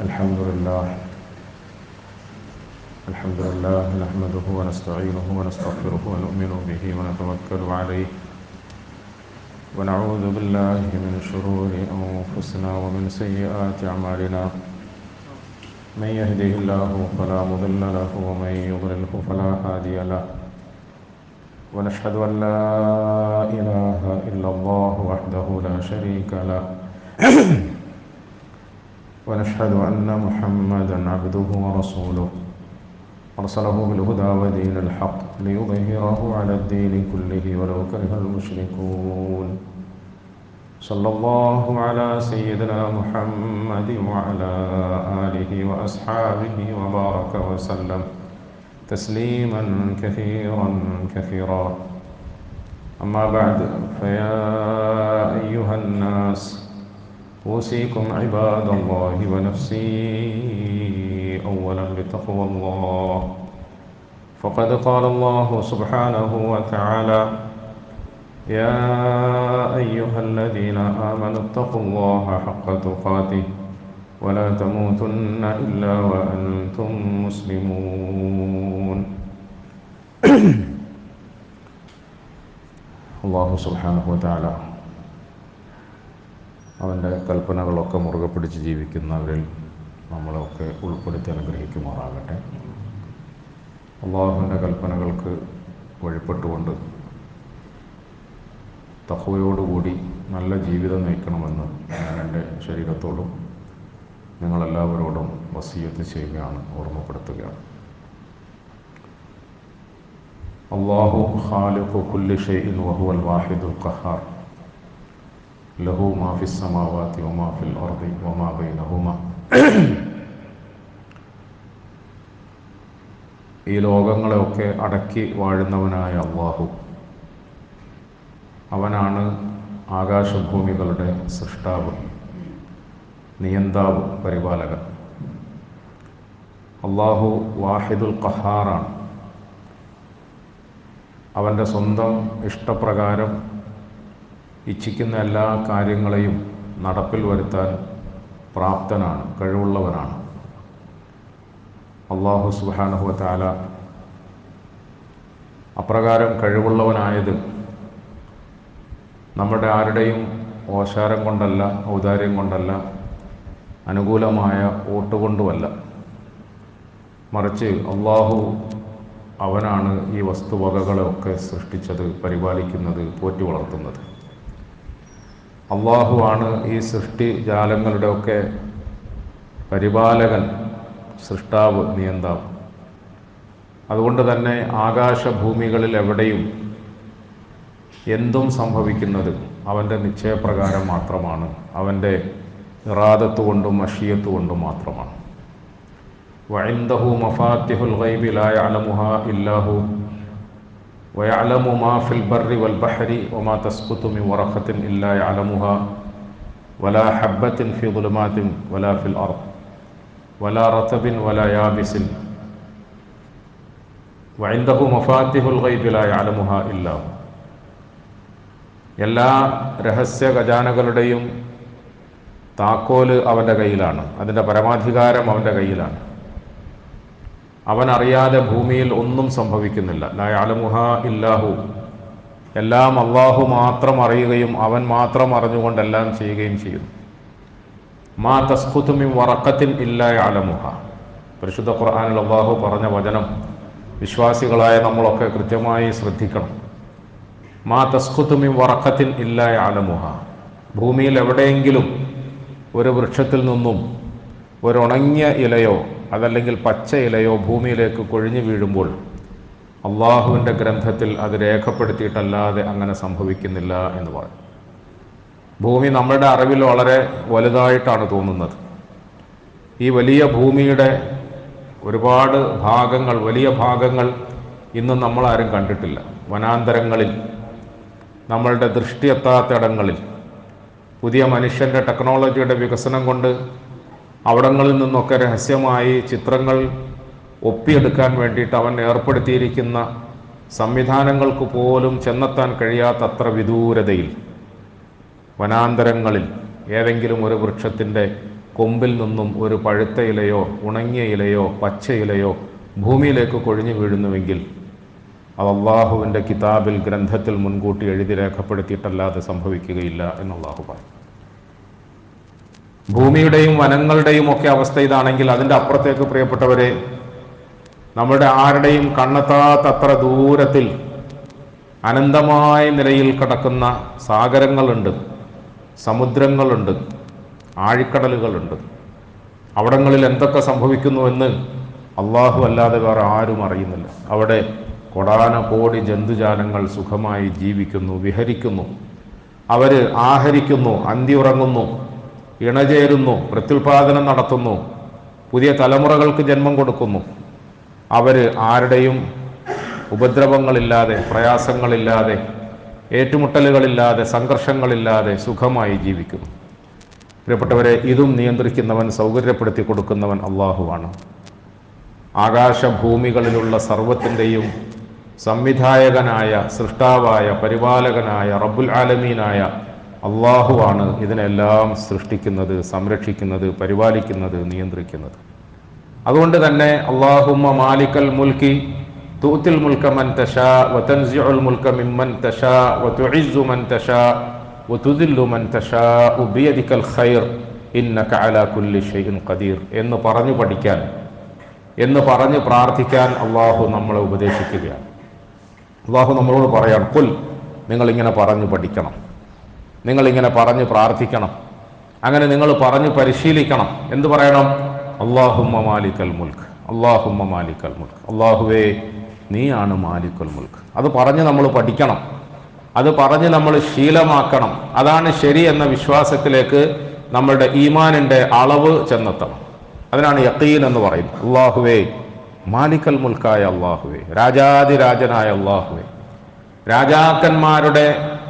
الحمد لله نحمده ونستعينه ونستغفره ونؤمن به ونتوكل عليه ونعوذ بالله من شرور أنفسنا ومن سيئات أعمالنا من يهده الله فلا مضل له ومن يضلله فلا هادي له ونشهد أن لا إله إلا الله وحده لا شريك له ونشهد أن محمدًا عبده ورسوله أرسله بالهدى ودين الحق ليظهره على الدين كله ولو كره المشركون صلى الله على سيدنا محمد وعلى آله وأصحابه وبارك وسلم تسليما كثيرا أما بعد فيا أيها الناس أوصيكم عباد الله ونفسي أولا بتقوى الله فقد قال الله سبحانه وتعالى يا أيها الذين آمنوا اتقوا الله حق تقاته ولا تموتن إلا وأنتم مسلمون الله سبحانه وتعالى അവൻ്റെ കൽപ്പനകളൊക്കെ മുറുകെ പിടിച്ച് ജീവിക്കുന്നവരിൽ നമ്മളൊക്കെ ഉൾപ്പെടുത്തി അനുഗ്രഹിക്കുമാറാകട്ടെ. അള്ളാഹുവിൻ്റെ കൽപ്പനകൾക്ക് വഴിപ്പെട്ടുകൊണ്ട് തഖ്വയോടുകൂടി നല്ല ജീവിതം നയിക്കണമെന്ന് ഞാൻ എൻ്റെ ശരീരത്തോടും നിങ്ങളെല്ലാവരോടും വസിയ്യത്ത് ചെയ്യുകയാണ്, ഓർമ്മപ്പെടുത്തുകയാണ്. അല്ലാഹു ഖാലിഖു കുല്ലി ഷൈഇൻ വഹുവൽ വാഹിദുൽ ഖഹാർ ലഹു മാ ഫിസ് സമാവാതി വമാ ഫിൽ അർദി വമാ ബൈനഹുമാ. ഈ ലോകങ്ങളെയൊക്കെ അടക്കി വാഴുന്നവനായ അല്ലാഹു, അവനാണ് ആകാശഭൂമികളുടെ സൃഷ്ടാവ്, നിയന്താവ്, പരിപാലകൻ. അല്ലാഹു വാഹിദുൽ ഖഹാറാണ്. അവൻ്റെ സ്വന്തം ഇഷ്ടപ്രകാരം ഇച്ഛിക്കുന്ന എല്ലാ കാര്യങ്ങളെയും നടപ്പിൽ വരുത്താൻ പ്രാപ്തനാണ്, കഴിവുള്ളവനാണ്. അല്ലാഹു സുബ്ഹാനഹു വ തആല അപ്രകാരം കഴിവുള്ളവനായത് നമ്മുടെ ആരുടെയും ഓശാരം കൊണ്ടല്ല, ഔദാര്യം കൊണ്ടല്ല, അനുകൂലമായ വോട്ടുകൊണ്ടുമല്ല. മറിച്ച് അല്ലാഹു അവനാണ് ഈ വസ്തുവകകളെയൊക്കെ സൃഷ്ടിച്ചത്, പരിപാലിക്കുന്നത്, പോറ്റി വളർത്തുന്നത്. അല്ലാഹു ആണ് ഈ സൃഷ്ടിജാലങ്ങളുടെയൊക്കെ പരിപാലകൻ, സൃഷ്ടാവ്, നിയന്താവ്. അതുകൊണ്ട് തന്നെ ആകാശഭൂമികളിൽ എവിടെയും എന്തും സംഭവിക്കുന്നത് അവൻ്റെ നിശ്ചയപ്രകാരം മാത്രമാണ്, അവൻ്റെ ഇറാദത്ത് കൊണ്ടും മഷിയത്ത് കൊണ്ടും മാത്രമാണ്. വഇൻദഹു മഫാത്തിഹുൽ ഗൈബി ലാ യഅലമുഹാ ഇല്ലാഹു വയഅലമു മാ ഫിൽ ബർരി വൽ ബഹരി വമാ തസ്ഖുതു മിൻ വറഖത്തിൻ ഇല്ലാ യഅലമുഹാ വലാ ഹബ്ബത്തിൻ ഫി ദുലുമാത്തിൻ വലാ ഫിൽ അർദ് വലാ റതബിൻ വലാ യാബിസിൻ വഇൻദഹു മഫാത്തിഹുൽ ഗൈബി ലാ യഅലമുഹാ ഇല്ലാഹു. എല്ലാ രഹസ്യ ഖജാനകളുടെയും താക്കോല് അവൻ്റെ കയ്യിലാണ്, അതിൻ്റെ പരമാധികാരം അവൻ്റെ കയ്യിലാണ്. അവൻ അറിയാതെ ഭൂമിയിൽ ഒന്നും സംഭവിക്കുന്നില്ല. ലാ യഅലമുഹാ ഇല്ലാഹു, എല്ലാം അല്ലാഹു മാത്രം അറിയുകയും അവൻ മാത്രം അറിഞ്ഞുകൊണ്ടെല്ലാം ചെയ്യുകയും ചെയ്യുന്നു. മാ തസ്ഖുതു മിൻ വറഖത്തിൻ ഇല്ലാ യഅലമുഹാ. പരിശുദ്ധ ഖുർആനിൽ അല്ലാഹു പറഞ്ഞ വചനം വിശ്വാസികളായ നമ്മളൊക്കെ കൃത്യമായി ശ്രദ്ധിക്കണം. മാ തസ്ഖുതു മിൻ വറഖത്തിൻ ഇല്ലാ യഅലമുഹാ. ഭൂമിയിൽ എവിടെയെങ്കിലും ഒരു വൃക്ഷത്തിൽ നിന്നും ഒരു ഉണങ്ങിയ ഇലയോ അതല്ലെങ്കിൽ പച്ച ഇലയോ ഭൂമിയിലേക്ക് കൊഴിഞ്ഞു വീഴുമ്പോൾ അള്ളാഹുവിൻ്റെ ഗ്രന്ഥത്തിൽ അത് രേഖപ്പെടുത്തിയിട്ടല്ലാതെ അങ്ങനെ സംഭവിക്കുന്നില്ല എന്ന് പറയും. ഭൂമി നമ്മുടെ അറിവിൽ വളരെ വലുതായിട്ടാണ് തോന്നുന്നത്. ഈ വലിയ ഭൂമിയുടെ ഒരുപാട് ഭാഗങ്ങൾ, വലിയ ഭാഗങ്ങൾ ഇന്നും നമ്മളാരും കണ്ടിട്ടില്ല. വനാന്തരങ്ങളിൽ, നമ്മളുടെ ദൃഷ്ടിയെത്താത്തിടങ്ങളിൽ, പുതിയ മനുഷ്യൻ്റെ ടെക്നോളജിയുടെ വികസനം കൊണ്ട് അവിടങ്ങളിൽ നിന്നൊക്കെ രഹസ്യമായി ചിത്രങ്ങൾ ഒപ്പിയെടുക്കാൻ വേണ്ടിയിട്ട് അവൻ ഏർപ്പെടുത്തിയിരിക്കുന്ന സംവിധാനങ്ങൾക്ക് പോലും ചെന്നെത്താൻ കഴിയാത്തത്ര വിദൂരതയിൽ വനാന്തരങ്ങളിൽ ഏതെങ്കിലും ഒരു വൃക്ഷത്തിൻ്റെ കൊമ്പിൽ നിന്നും ഒരു പഴുത്ത ഇലയോ ഉണങ്ങിയ ഇലയോ പച്ച ഇലയോ ഭൂമിയിലേക്ക് കൊഴിഞ്ഞു വീഴുന്നുവെങ്കിൽ അത് അള്ളാഹുവിൻ്റെ കിതാബിൽ ഗ്രന്ഥത്തിൽ മുൻകൂട്ടി എഴുതി രേഖപ്പെടുത്തിയിട്ടല്ലാതെ സംഭവിക്കുകയില്ല എന്ന് അള്ളാഹു പറയും. ഭൂമിയുടെയും വനങ്ങളുടെയും ഒക്കെ അവസ്ഥ ഇതാണെങ്കിൽ അതിൻ്റെ അപ്പുറത്തേക്ക് പ്രിയപ്പെട്ടവരെ, നമ്മുടെ ആരുടെയും കണ്ണെത്താത്തത്ര ദൂരത്തിൽ അനന്തമായ നിലയിൽ കിടക്കുന്ന സാഗരങ്ങളുണ്ട്, സമുദ്രങ്ങളുണ്ട്, ആഴിക്കടലുകളുണ്ട്. അവിടങ്ങളിൽ എന്തൊക്കെ സംഭവിക്കുന്നുവെന്ന് അള്ളാഹു അല്ലാതെ വേറെ ആരും അറിയുന്നില്ല. അവിടെ കോടാനകോടി ജന്തുജാലങ്ങൾ സുഖമായി ജീവിക്കുന്നു, വിഹരിക്കുന്നു. അവർ ആഹരിക്കുന്നു, അന്തിയുറങ്ങുന്നു, ഇണചേരുന്നു, പ്രത്യുൽപാദനം നടത്തുന്നു, പുതിയ തലമുറകൾക്ക് ജന്മം കൊടുക്കുന്നു. അവർ ആരുടെയും ഉപദ്രവങ്ങളില്ലാതെ, പ്രയാസങ്ങളില്ലാതെ, ഏറ്റുമുട്ടലുകളില്ലാതെ, സംഘർഷങ്ങളില്ലാതെ സുഖമായി ജീവിക്കുന്നു. പ്രിയപ്പെട്ടവരെ, ഇതും നിയന്ത്രിക്കുന്നവൻ, സൗകര്യപ്പെടുത്തി കൊടുക്കുന്നവൻ അള്ളാഹുവാണ്. ആകാശഭൂമികളിലുള്ള സർവത്തിൻ്റെയും സംവിധായകനായ, സൃഷ്ടാവായ, പരിപാലകനായ, റബ്ബുൽ ആലമീനായ അള്ളാഹുവാണ് ഇതിനെല്ലാം സൃഷ്ടിക്കുന്നത്, സംരക്ഷിക്കുന്നത്, പരിപാലിക്കുന്നത്, നിയന്ത്രിക്കുന്നത്. അതുകൊണ്ട് തന്നെ അല്ലാഹുമ്മ മാലിക്കൽ മുൽക്കി തുഅ്തിൽ മുൽക മൻ തശാ വതൻസിഉൽ മുൽക മിമ്മൻ തശാ വതുഇസ്സു മൻ തശാ വതുദില്ലു മൻ തശാ ബിയദിക്കൽ ഖൈർ ഇന്നക അലാ കുല്ലി ഷൈഇൻ ഖദീർ എന്ന് പറഞ്ഞു പഠിക്കാൻ, എന്ന് പറഞ്ഞ് പ്രാർത്ഥിക്കാൻ അള്ളാഹു നമ്മളെ ഉപദേശിക്കുകയാണ്. അള്ളാഹു നമ്മളോട് പറയാണ്, ഖുൽ, നിങ്ങളിങ്ങനെ പറഞ്ഞു പഠിക്കണം, നിങ്ങളിങ്ങനെ പറഞ്ഞ് പ്രാർത്ഥിക്കണം, അങ്ങനെ നിങ്ങൾ പറഞ്ഞു പരിശീലിക്കണം. എന്ത് പറയണം? അല്ലാഹുമ്മ മാലിക്കൽ മുൽക്ക്, അല്ലാഹുമ്മ മാലിക്കൽ മുൽക്ക്, അള്ളാഹുവേ നീയാണ് മാലിക്കുൽ മുൽക്ക്. അത് പറഞ്ഞ് നമ്മൾ പഠിക്കണം, അത് പറഞ്ഞ് നമ്മൾ ശീലമാക്കണം. അതാണ് ശരി എന്ന വിശ്വാസത്തിലേക്ക് നമ്മളുടെ ഈമാനിൻ്റെ അളവ് ചെന്നെത്തണം. അതിനാണ് യഖീൻ എന്ന് പറയുന്നത്. അള്ളാഹുവേ മാലിക്കൽ മുൽക്കായ അള്ളാഹുവേ, രാജാതിരാജനായ അള്ളാഹുവേ, രാജാക്കന്മാരുടെ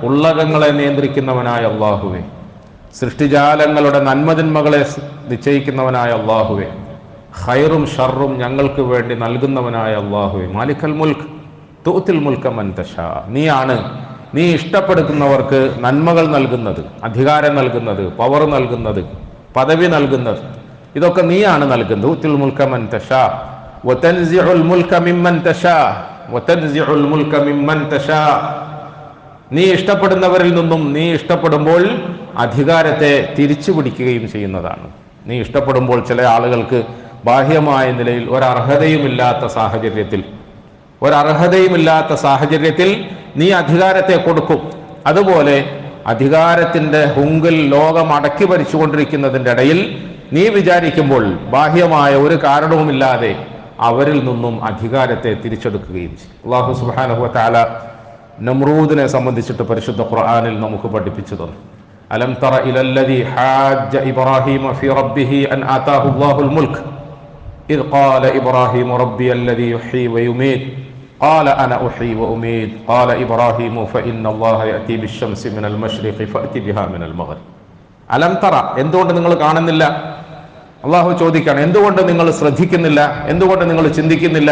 ഉള്ളകങ്ങളെ നിയന്ത്രിക്കുന്നവനായ അള്ളാഹുവേ, സൃഷ്ടിജാലങ്ങളുടെ നന്മതിന്മകളെ നിശ്ചയിക്കുന്നവനായ അള്ളാഹുവേ, ഖൈറും ഷർറും ഞങ്ങൾക്ക് വേണ്ടി നൽകുന്നവനായ അള്ളാഹുവേ, മാലിക്കൽ മുൽക്ക് തുഅ്തിൽ മുൽക മൻ തശാ, നീ ഇഷ്ടപ്പെടുന്നവർക്ക് നന്മകൾ നൽകുന്നത്, അധികാരം നൽകുന്നത്, പവർ നൽകുന്നത്, പദവി നൽകുന്നത്, ഇതൊക്കെ നീയാണ് നൽകുന്നത്. തുഅ്തിൽ മുൽക മൻ തശാ വതൻസിഉൽ മുൽക മിമ്മൻ തശാ വതൻസിഉൽ മുൽക മിമ്മൻ തശാ, നീ ഇഷ്ടപ്പെടുന്നവരിൽ നിന്നും നീ ഇഷ്ടപ്പെടുമ്പോൾ അധികാരത്തെ തിരിച്ചു പിടിക്കുകയും ചെയ്യുന്നതാണ്. നീ ഇഷ്ടപ്പെടുമ്പോൾ ചില ആളുകൾക്ക് ബാഹ്യമായ നിലയിൽ ഒരർഹതയുമില്ലാത്ത സാഹചര്യത്തിൽ നീ അധികാരത്തെ കൊടുക്കും. അതുപോലെ അധികാരത്തിന്റെ ഹുങ്കിൽ ലോകം അടക്കി ഭരിച്ചുകൊണ്ടിരിക്കുന്നതിൻ്റെ ഇടയിൽ നീ വിചാരിക്കുമ്പോൾ ബാഹ്യമായ ഒരു കാരണവുമില്ലാതെ അവരിൽ നിന്നും അധികാരത്തെ തിരിച്ചെടുക്കുകയും ചെയ്യും. അല്ലാഹു സുബ്ഹാനഹു വ തആല നമ്രൂദിനെ സംബന്ധിച്ചിട്ട് പരിശുദ്ധ ഖുർആനിൽ നമുക്ക് പഠിപ്പിച്ചു തന്നു. അലം തറ ഇലല്ലദീ ഹാജ്ജ ഇബ്രാഹീമ ഫീ റബ്ബിഹി അൻ ആതാഹു അല്ലാഹുൽ മുൽക്ക് ഇദ് ഖാല ഇബ്രാഹീമു റബ്ബിയല്ലദീ യുഹ്യീ വയുമീത് ഖാല അന ഉഹ്യീ വഉമീത് ഖാല ഇബ്രാഹീമു ഫഇന്നല്ലാഹ യഅതി ബിശ്ശംസി മിനൽ മശ്രിഖി ഫഅതി ബിഹാ മിനൽ മഗ്രിബ്. അലം തറ, എന്തുകൊണ്ട് നിങ്ങൾ കാണുന്നില്ല? അള്ളാഹു ചോദിക്കുകയാണ്, എന്തുകൊണ്ട് നിങ്ങൾ ശ്രദ്ധിക്കുന്നില്ല, എന്തുകൊണ്ട് നിങ്ങൾ ചിന്തിക്കുന്നില്ല?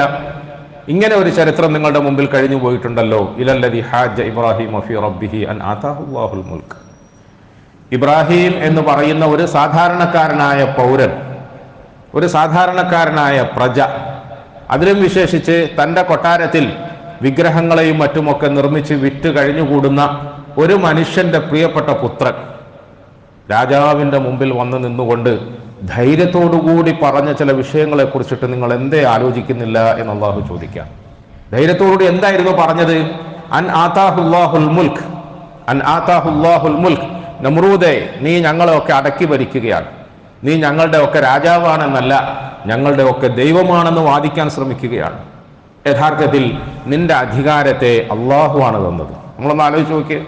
ഇങ്ങനെ ഒരു ചരിത്രം നിങ്ങളുടെ മുമ്പിൽ കഴിഞ്ഞു പോയിട്ടുണ്ടല്ലോ. ഇലല്ലദീ ഹാജ്ജ ഇബ്രാഹീമ ഫീ റബ്ബിഹി അൻ ആതാഹു അല്ലാഹുൽ മുൽക്ക്. ഇബ്രാഹിം എന്ന് പറയുന്ന ഒരു സാധാരണക്കാരനായ പൗരൻ, ഒരു സാധാരണക്കാരനായ പ്രജ, അതിലും വിശേഷിച്ച് തൻ്റെ കൊട്ടാരത്തിൽ വിഗ്രഹങ്ങളെയും മറ്റുമൊക്കെ നിർമ്മിച്ച് വിറ്റ് കഴിഞ്ഞുകൂടുന്ന ഒരു മനുഷ്യന്റെ പ്രിയപ്പെട്ട പുത്രൻ രാജാവിൻ്റെ മുമ്പിൽ വന്ന് നിന്നുകൊണ്ട് ധൈര്യത്തോടുകൂടി പറഞ്ഞ ചില വിഷയങ്ങളെ കുറിച്ചിട്ട് നിങ്ങൾ എന്തേ ആലോചിക്കുന്നില്ല എന്ന് അള്ളാഹു ചോദിക്കാം. ധൈര്യത്തോടുകൂടി എന്തായിരുന്നു പറഞ്ഞത്? അൻ ആതാഹുല്ലാഹുൽ മുൽക്ക്, അൻ ആതാഹുല്ലാഹുൽ മുൽക്ക്. നമ്രൂദേ, നീ ഞങ്ങളെയൊക്കെ അടക്കി ഭരിക്കുകയാണ്, നീ ഞങ്ങളുടെ ഒക്കെ രാജാവാണെന്നല്ല, ഞങ്ങളുടെ ഒക്കെ ദൈവമാണെന്ന് വാദിക്കാൻ ശ്രമിക്കുകയാണ്. യഥാർത്ഥത്തിൽ നിന്റെ അധികാരത്തെ അള്ളാഹുവാണ് തന്നത്. നമ്മളൊന്ന് ആലോചിച്ച് നോക്കിയേ.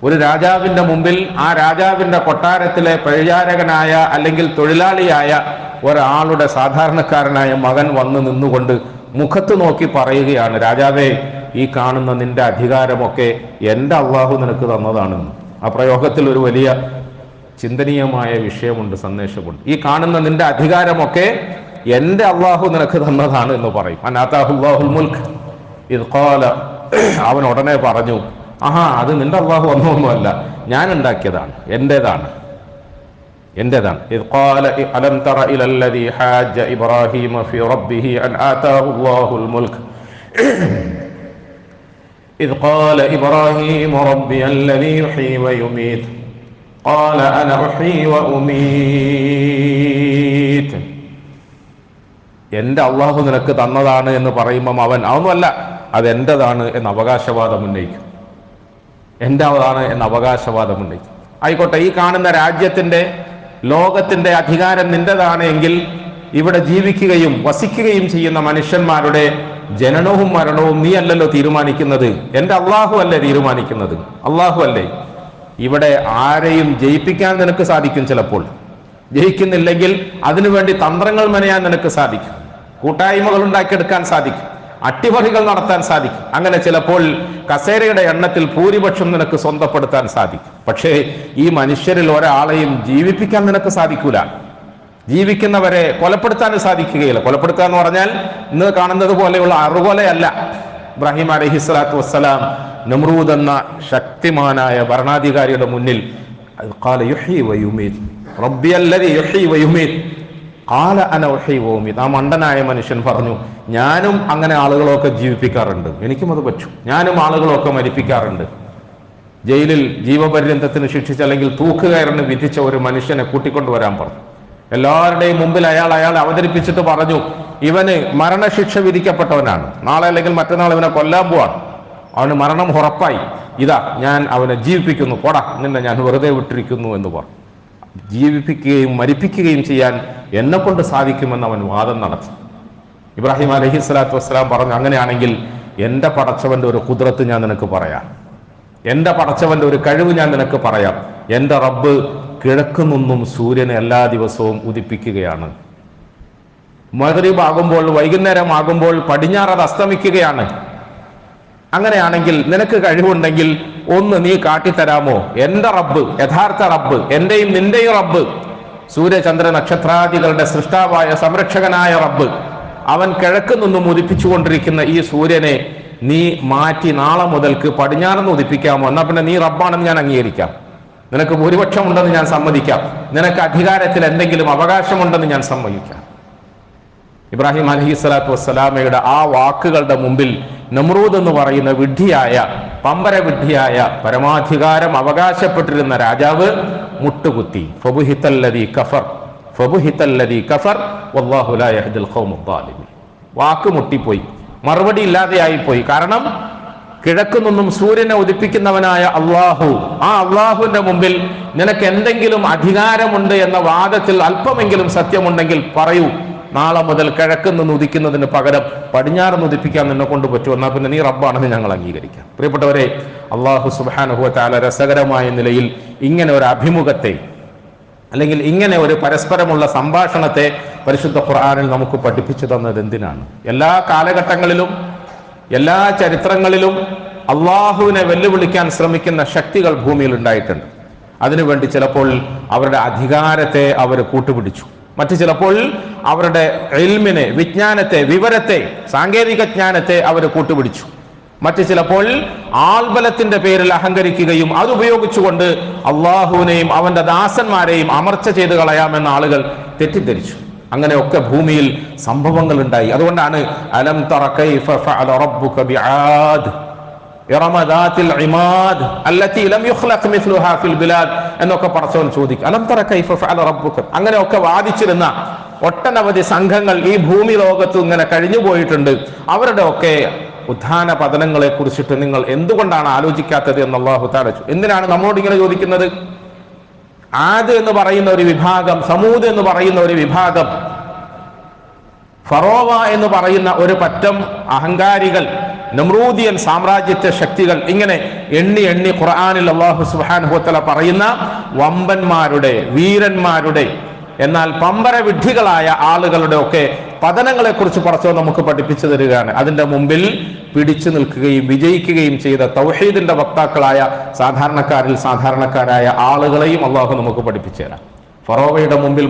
ഒരു രാജാവിൻ്റെ മുമ്പിൽ ആ രാജാവിൻ്റെ കൊട്ടാരത്തിലെ പരിചാരകനായ അല്ലെങ്കിൽ തൊഴിലാളിയായ ഒരാളുടെ സാധാരണക്കാരനായ മകൻ വന്ന് നിന്നുകൊണ്ട് മുഖത്ത് നോക്കി പറയുകയാണ്, രാജാവേ, ഈ കാണുന്ന നിന്റെ അധികാരമൊക്കെ എൻ്റെ അള്ളാഹു നിനക്ക് തന്നതാണെന്ന്. ആ പ്രയോഗത്തിൽ ഒരു വലിയ ചിന്തനീയമായ വിഷയമുണ്ട്, സന്ദേശമുണ്ട്. ഈ കാണുന്ന നിന്റെ അധികാരമൊക്കെ എൻ്റെ അള്ളാഹു നിനക്ക് തന്നതാണ് എന്ന് പറയും. അനാതാഹുല്ലാഹുൽ മുൽക്ക് ഇദ് ഖാല, അവൻ ഉടനെ പറഞ്ഞു, ആഹാ, അത് നിന്റെ അള്ളാഹു ഒന്നുമല്ല, ഞാൻ ഉണ്ടാക്കിയതാണ്, എൻ്റേതാണ്. എന്റേതാണ്. ഇദ് ഖാല അലം തറ ഇലല്ലദീ ഹാജ്ജ ഇബ്രാഹീമ ഫീ റബ്ബിഹി അൻ ആതാഹു അല്ലാഹുൽ മുൽക്ക് ഇദ് ഖാല ഇബ്രാഹീമു റബ്ബിയല്ലദീ യുഹ്യീ വയുമീത് ഖാല അന ഉഹ്യീ വഉമീത്. എന്റെ അള്ളാഹു നിനക്ക് തന്നതാണ് എന്ന് പറയുമ്പം അവൻ അതൊന്നുമല്ല, അതെന്റേതാണ് എന്ന് അവകാശവാദം ഉന്നയിക്കും. എന്റേതാണ് എന്ന് അവകാശവാദം ഉന്നയിക്കും. ആയിക്കോട്ടെ, ഈ കാണുന്ന രാജ്യത്തിന്റെ ലോകത്തിന്റെ അധികാരം നിന്റേതാണ് എങ്കിൽ ഇവിടെ ജീവിക്കുകയും വസിക്കുകയും ചെയ്യുന്ന മനുഷ്യന്മാരുടെ ജനനവും മരണവും നീ അല്ലല്ലോ തീരുമാനിക്കുന്നത്, എന്റെ അള്ളാഹു അല്ലേ തീരുമാനിക്കുന്നത്. അള്ളാഹു അല്ലേ. ഇവിടെ ആരെയും ജയിപ്പിക്കാൻ നിനക്ക് സാധിക്കും, ചിലപ്പോൾ ജയിക്കുന്നില്ലെങ്കിൽ അതിനുവേണ്ടി തന്ത്രങ്ങൾ മെനയാൻ നിനക്ക് സാധിക്കും, കൂട്ടായ്മകൾ ഉണ്ടാക്കിയെടുക്കാൻ സാധിക്കും, അട്ടിമറികൾ നടത്താൻ സാധിക്കും. അങ്ങനെ ചിലപ്പോൾ കസേരയുടെ എണ്ണത്തിൽ ഭൂരിപക്ഷം നിനക്ക് സ്വന്തപ്പെടുത്താൻ സാധിക്കും. പക്ഷേ ഈ മനുഷ്യരിൽ ഒരാളെയും ജീവിപ്പിക്കാൻ നിനക്ക് സാധിക്കൂല. ജീവിക്കുന്നവരെ കൊലപ്പെടുത്താൻ സാധിക്കുകയില്ല. കൊലപ്പെടുത്തുക എന്ന് പറഞ്ഞാൽ ഇന്ന് കാണുന്നത് പോലെയുള്ള അറുകൊലയല്ല. ഇബ്രാഹിം അലൈഹിസ്സലാത്തു വസ്സലാം നമ്രൂദ് എന്ന ശക്തിമാനായ ഭരണാധികാരിയുടെ മുന്നിൽ ഖാല യുഹ്യീ വയുമീത് റബ്ബിയല്ലദീ യുഹ്യീ വയുമീത് ഖാല അന ഉഹ്യീ വഉമീത്. ആ മണ്ടനായ മനുഷ്യൻ പറഞ്ഞു, ഞാനും അങ്ങനെ ആളുകളൊക്കെ ജീവിപ്പിക്കാറുണ്ട്, എനിക്കും അത് പറ്റും, ഞാനും ആളുകളൊക്കെ മരിപ്പിക്കാറുണ്ട്. ജയിലിൽ ജീവപര്യന്തത്തിന് ശിക്ഷിച്ച അല്ലെങ്കിൽ തൂക്കുകയറിന് വിധിച്ച ഒരു മനുഷ്യനെ കൂട്ടിക്കൊണ്ടുവരാൻ പറഞ്ഞു. എല്ലാവരുടെയും മുമ്പിൽ അയാളെ അവതരിപ്പിച്ചിട്ട് പറഞ്ഞു, ഇവന് മരണശിക്ഷ വിധിക്കപ്പെട്ടവനാണ്, നാളെ അല്ലെങ്കിൽ മറ്റന്നാൾ ഇവനെ കൊല്ലാൻ പോവാണ്, അവന് മരണം ഉറപ്പായി, ഇതാ ഞാൻ അവനെ ജീവിപ്പിക്കുന്നു, പോടാ നിന്നെ ഞാൻ വെറുതെ വിട്ടിരിക്കുന്നു എന്ന് പറഞ്ഞു. ജീവിപ്പിക്കുകയും മരിപ്പിക്കുകയും ചെയ്യാൻ എന്നെ കൊണ്ട് സാധിക്കുമെന്ന് അവൻ വാദം നടത്തി. ഇബ്രാഹിം അലൈഹിസ്സലാത്തു വസ്സലാം പറഞ്ഞു, അങ്ങനെയാണെങ്കിൽ എൻ്റെ പടച്ചവന്റെ ഒരു ഖുദ്റത്ത് ഞാൻ നിനക്ക് പറയാം, എൻ്റെ പടച്ചവന്റെ ഒരു കഴിവ് ഞാൻ നിനക്ക് പറയാം. എൻ്റെ റബ്ബ് കിഴക്ക് നിന്നും സൂര്യനെ എല്ലാ ദിവസവും ഉദിപ്പിക്കുകയാണ്. മഗ്രിബ് ആകുമ്പോൾ, വൈകുന്നേരം ആകുമ്പോൾ പടിഞ്ഞാറ് അത് അസ്തമിക്കുകയാണ്. അങ്ങനെയാണെങ്കിൽ നിനക്ക് കഴിവുണ്ടെങ്കിൽ ഒന്ന് നീ കാട്ടിത്തരാമോ? എൻ്റെ റബ്ബ്, യഥാർത്ഥ റബ്ബ്, എന്റെയും നിന്റെയും റബ്ബ്, സൂര്യചന്ദ്ര നക്ഷത്രാദികളുടെ സൃഷ്ടാവായ സംരക്ഷകനായ റബ്ബ്, അവൻ കിഴക്ക് നിന്നും ഉദിപ്പിച്ചുകൊണ്ടിരിക്കുന്ന ഈ സൂര്യനെ നീ മാറ്റി നാളെ മുതൽക്ക് പടിഞ്ഞാറെന്ന് ഉദിപ്പിക്കാമോ? എന്നാ പിന്നെ നീ റബ്ബാണെന്ന് ഞാൻ അംഗീകരിക്കാം, നിനക്ക് ഭൂരിപക്ഷം ഉണ്ടെന്ന് ഞാൻ സമ്മതിക്കാം, നിനക്ക് അധികാരത്തിൽ എന്തെങ്കിലും അവകാശമുണ്ടെന്ന് ഞാൻ സമ്മതിക്കാം. ഇബ്രാഹിം അലൈഹിസ്സലാത്തു വസ്സലാമയുടെ ആ വാക്കുകളുടെ മുമ്പിൽ നമ്രൂദ് എന്ന് പറയുന്ന വിഡ്ഢിയായ, പമ്പര വിഡ്ഢിയായ, പരമാധികാരം അവകാശപ്പെട്ടിരുന്ന രാജാവ് മുട്ടുകുത്തി. ഫബുഹിതല്ലദീ കഫർ വല്ലാഹു ലാ യഹ്ദിൽ ഖൗമൽ ളാലിമീൻ. വാക്ക് മുട്ടിപ്പോയി, മറുപടി ഇല്ലാതെയായിപ്പോയി. കാരണം കിഴക്ക് നിന്നും സൂര്യനെ ഉദിപ്പിക്കുന്നവനായ അള്ളാഹു, ആ അള്ളാഹുവിന്റെ മുമ്പിൽ നിനക്ക് എന്തെങ്കിലും അധികാരമുണ്ട് എന്ന വാദത്തിൽ അല്പമെങ്കിലും സത്യമുണ്ടെങ്കിൽ പറയൂ, നാളെ മുതൽ കിഴക്ക് നിന്ന് ഉദിക്കുന്നതിന് പകരം പടിഞ്ഞാറ് ഉദിപ്പിക്കാൻ നിന്നെ കൊണ്ട് പറ്റുമോ? എന്നാൽ പിന്നെ നീ റബ്ബാണെന്ന് ഞങ്ങൾ അംഗീകരിക്കാം. പ്രിയപ്പെട്ടവരെ, അള്ളാഹു സുബ്ഹാനഹു വ തആല രസകരമായ നിലയിൽ ഇങ്ങനെ ഒരു അഭിമുഖത്തെ അല്ലെങ്കിൽ ഇങ്ങനെ ഒരു പരസ്പരമുള്ള സംഭാഷണത്തെ പരിശുദ്ധ ഖുർആനിൽ നമുക്ക് പഠിപ്പിച്ചു തന്നത് എന്തിനാണ്? എല്ലാ കാലഘട്ടങ്ങളിലും എല്ലാ ചരിത്രങ്ങളിലും അള്ളാഹുവിനെ വെല്ലുവിളിക്കാൻ ശ്രമിക്കുന്ന ശക്തികൾ ഭൂമിയിൽ ഉണ്ടായിട്ടുണ്ട്. അതിനുവേണ്ടി ചിലപ്പോൾ അവരുടെ അധികാരത്തെ അവർ കൂട്ടുപിടിച്ചു, മറ്റു ചിലപ്പോൾ അവരുടെ ഇൽമിനെ, വിജ്ഞാനത്തെ, വിവരത്തെ, സാങ്കേതിക ജ്ഞാനത്തെ അവർ കൂട്ടുപിടിച്ചു. മറ്റു ചിലപ്പോൾ ആൾബലത്തിന്റെ പേരിൽ അഹങ്കരിക്കുകയും അതുപയോഗിച്ചുകൊണ്ട് അള്ളാഹുവിനെയും അവന്റെ ദാസന്മാരെയും അമർച്ച ചെയ്ത് കളയാമെന്ന ആളുകൾ തെറ്റിദ്ധരിച്ചു. അങ്ങനെയൊക്കെ ഭൂമിയിൽ സംഭവങ്ങൾ ഉണ്ടായി. അതുകൊണ്ടാണ് അലം തറ കൈഫ ഫഅല റബ്ബുക ബിആദ് ഇറമ ദാത്തിൽ ഇമാദ് അല്ലതി ലം യുഖ്ലഖ് മിസ്ലുഹാ ഫിൽ ബിലാദ് എന്നൊക്കെ പടച്ചവൻ ചോദിക്കും. അലം തറ കൈഫ ഫഅല റബ്ബുക. അങ്ങനെയൊക്കെ വാദിച്ചിരുന്ന ഒട്ടനവധി സംഘങ്ങൾ ഈ ഭൂമി ലോകത്ത് ഇങ്ങനെ കഴിഞ്ഞു പോയിട്ടുണ്ട്. അവരുടെ ഒക്കെ ഉത്ഥാന പതനങ്ങളെ കുറിച്ചിട്ട് നിങ്ങൾ എന്തുകൊണ്ടാണ് ആലോചിക്കാത്തത് എന്ന് അല്ലാഹു തആല എന്തിനാണ് നമ്മോട് ഇങ്ങനെ ചോദിക്കുന്നത്? ആദ് എന്ന് പറയുന്ന ഒരു വിഭാഗം, സമൂദ് എന്ന് പറയുന്ന ഒരു വിഭാഗം, ഫറോവ എന്ന് പറയുന്ന ഒരു പറ്റം അഹങ്കാരികൾ, നമ്രൂദിയൻ സാമ്രാജ്യത്വ ശക്തികൾ, ഇങ്ങനെ എണ്ണി എണ്ണി ഖുർആനിൽ അല്ലാഹു സുബ്ഹാനഹു വ തആല പറയുന്ന വമ്പന്മാരുടെ, വീരന്മാരുടെ, എന്നാൽ പമ്പര വിഡ്ഢികളായ ആളുകളുടെ ഒക്കെ പതനങ്ങളെ കുറിച്ച് പറച്ചോ നമുക്ക് പഠിപ്പിച്ചു തരികയാണ്. അതിന്റെ മുമ്പിൽ പിടിച്ചു നിൽക്കുകയും വിജയിക്കുകയും ചെയ്ത തൗഹീദിന്റെ വക്താക്കളായ സാധാരണക്കാരായ ആളുകളെയും അള്ളാഹു നമുക്ക് പഠിപ്പിച്ചു തരാം. ഫറോവയുടെ മുമ്പിൽ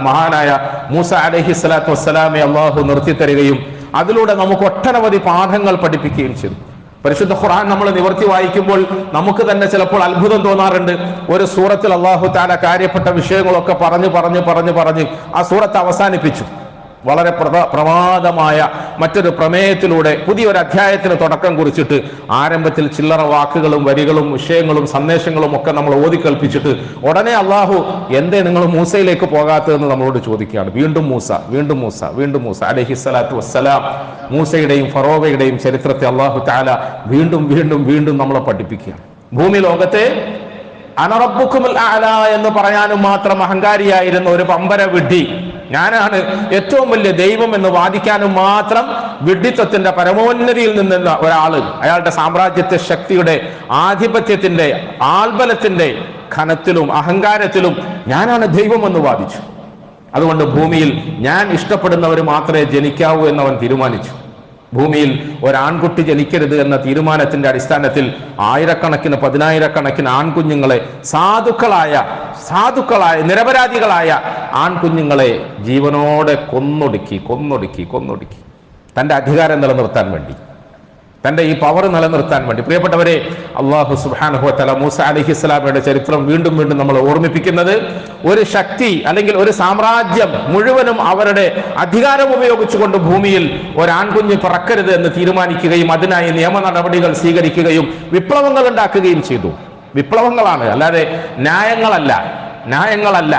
മഹാനായ മൂസ അലൈഹിസ്സലാത്തു വസ്സലാമെ അള്ളാഹു നിർത്തി തരികയും അതിലൂടെ നമുക്ക് ഒട്ടനവധി പാഠങ്ങൾ പഠിപ്പിക്കുകയും ചെയ്തു. പരിശുദ്ധ ഖുർആൻ നമ്മൾ നിവർത്തി വായിക്കുമ്പോൾ നമുക്ക് തന്നെ ചിലപ്പോൾ അത്ഭുതം തോന്നാറുണ്ട്. ഒരു സൂറത്തിൽ അല്ലാഹു തആല കാര്യപ്പെട്ട വിഷയങ്ങളൊക്കെ പറഞ്ഞ് ആ സൂറത്ത് അവസാനിപ്പിച്ചു. വളരെ പ്രമാദമായ മറ്റൊരു പ്രമേയത്തിലൂടെ പുതിയൊരു അധ്യായത്തിന് തുടക്കം കുറിച്ചിട്ട് ആരംഭത്തിൽ ചില്ലറ വാക്കുകളും വരികളും വിഷയങ്ങളും സന്ദേശങ്ങളും ഒക്കെ നമ്മൾ ഓതിക്കൽപ്പിച്ചിട്ട് ഉടനെ അള്ളാഹു എന്തേ നിങ്ങൾ മൂസയിലേക്ക് പോകാത്തതെന്ന് നമ്മളോട് ചോദിക്കുകയാണ്. വീണ്ടും മൂസ അലൈഹിസ്സലാത്തു വസ്സലാം. മൂസയുടെയും ഫറോവയുടെയും ചരിത്രത്തെ അള്ളാഹു തആല വീണ്ടും നമ്മളെ പഠിപ്പിക്കുകയാണ്. ഭൂമി ലോകത്തെ അനറബ്ബുക്കുമുൽ അഅല എന്ന് പറയാനും മാത്രം അഹങ്കാരിയായിരുന്ന ഒരു പമ്പര വിഡ്ഢി, ഞാനാണ് ഏറ്റവും വലിയ ദൈവം എന്ന് വാദിക്കാനും മാത്രം വിഡ്ഢിത്വത്തിന്റെ പരമോന്നതിയിൽ നിന്നുള്ള ഒരാള്, അയാളുടെ സാമ്രാജ്യത്തെ ശക്തിയുടെ ആധിപത്യത്തിന്റെ ആൾബലത്തിന്റെ ഘനത്തിലും അഹങ്കാരത്തിലും ഞാനാണ് ദൈവം എന്ന് വാദിച്ചു. അതുകൊണ്ട് ഭൂമിയിൽ ഞാൻ ഇഷ്ടപ്പെടുന്നവർ മാത്രമേ ജനിക്കാവൂ എന്നവൻ തീരുമാനിച്ചു. ഭൂമിയിൽ ഒരാൺകുട്ടി ജനിക്കരുത് എന്ന തീരുമാനത്തിന്റെ അടിസ്ഥാനത്തിൽ ആയിരക്കണക്കിന് പതിനായിരക്കണക്കിന് ആൺകുഞ്ഞുങ്ങളെ സാധുക്കളായ നിരപരാധികളായ ആൺകുഞ്ഞുങ്ങളെ ജീവനോടെ കൊന്നൊടുക്കി തന്റെ അധികാരം നിലനിർത്താൻ വേണ്ടി, തന്റെ ഈ പവർ നിലനിർത്താൻ വേണ്ടി. പ്രിയപ്പെട്ടവരെ, അല്ലാഹു സുബ്ഹാനഹു വ തആല മൂസ അലൈഹിസ്സലാമയുടെ ചരിത്രം വീണ്ടും നമ്മൾ ഓർമ്മിപ്പിക്കുന്നത് ഒരു ശക്തി അല്ലെങ്കിൽ ഒരു സാമ്രാജ്യം മുഴുവനും അവരുടെ അധികാരം ഉപയോഗിച്ചുകൊണ്ട് ഭൂമിയിൽ ഒരാൺകുഞ്ഞ് പിറക്കരുത് എന്ന് തീരുമാനിക്കുകയും അതിനായി നിയമ നടപടികൾ സ്വീകരിക്കുകയും വിപ്ലവങ്ങൾ ഉണ്ടാക്കുകയും ചെയ്തു. വിപ്ലവങ്ങളാണ്, അല്ലാതെ ന്യായങ്ങളല്ല.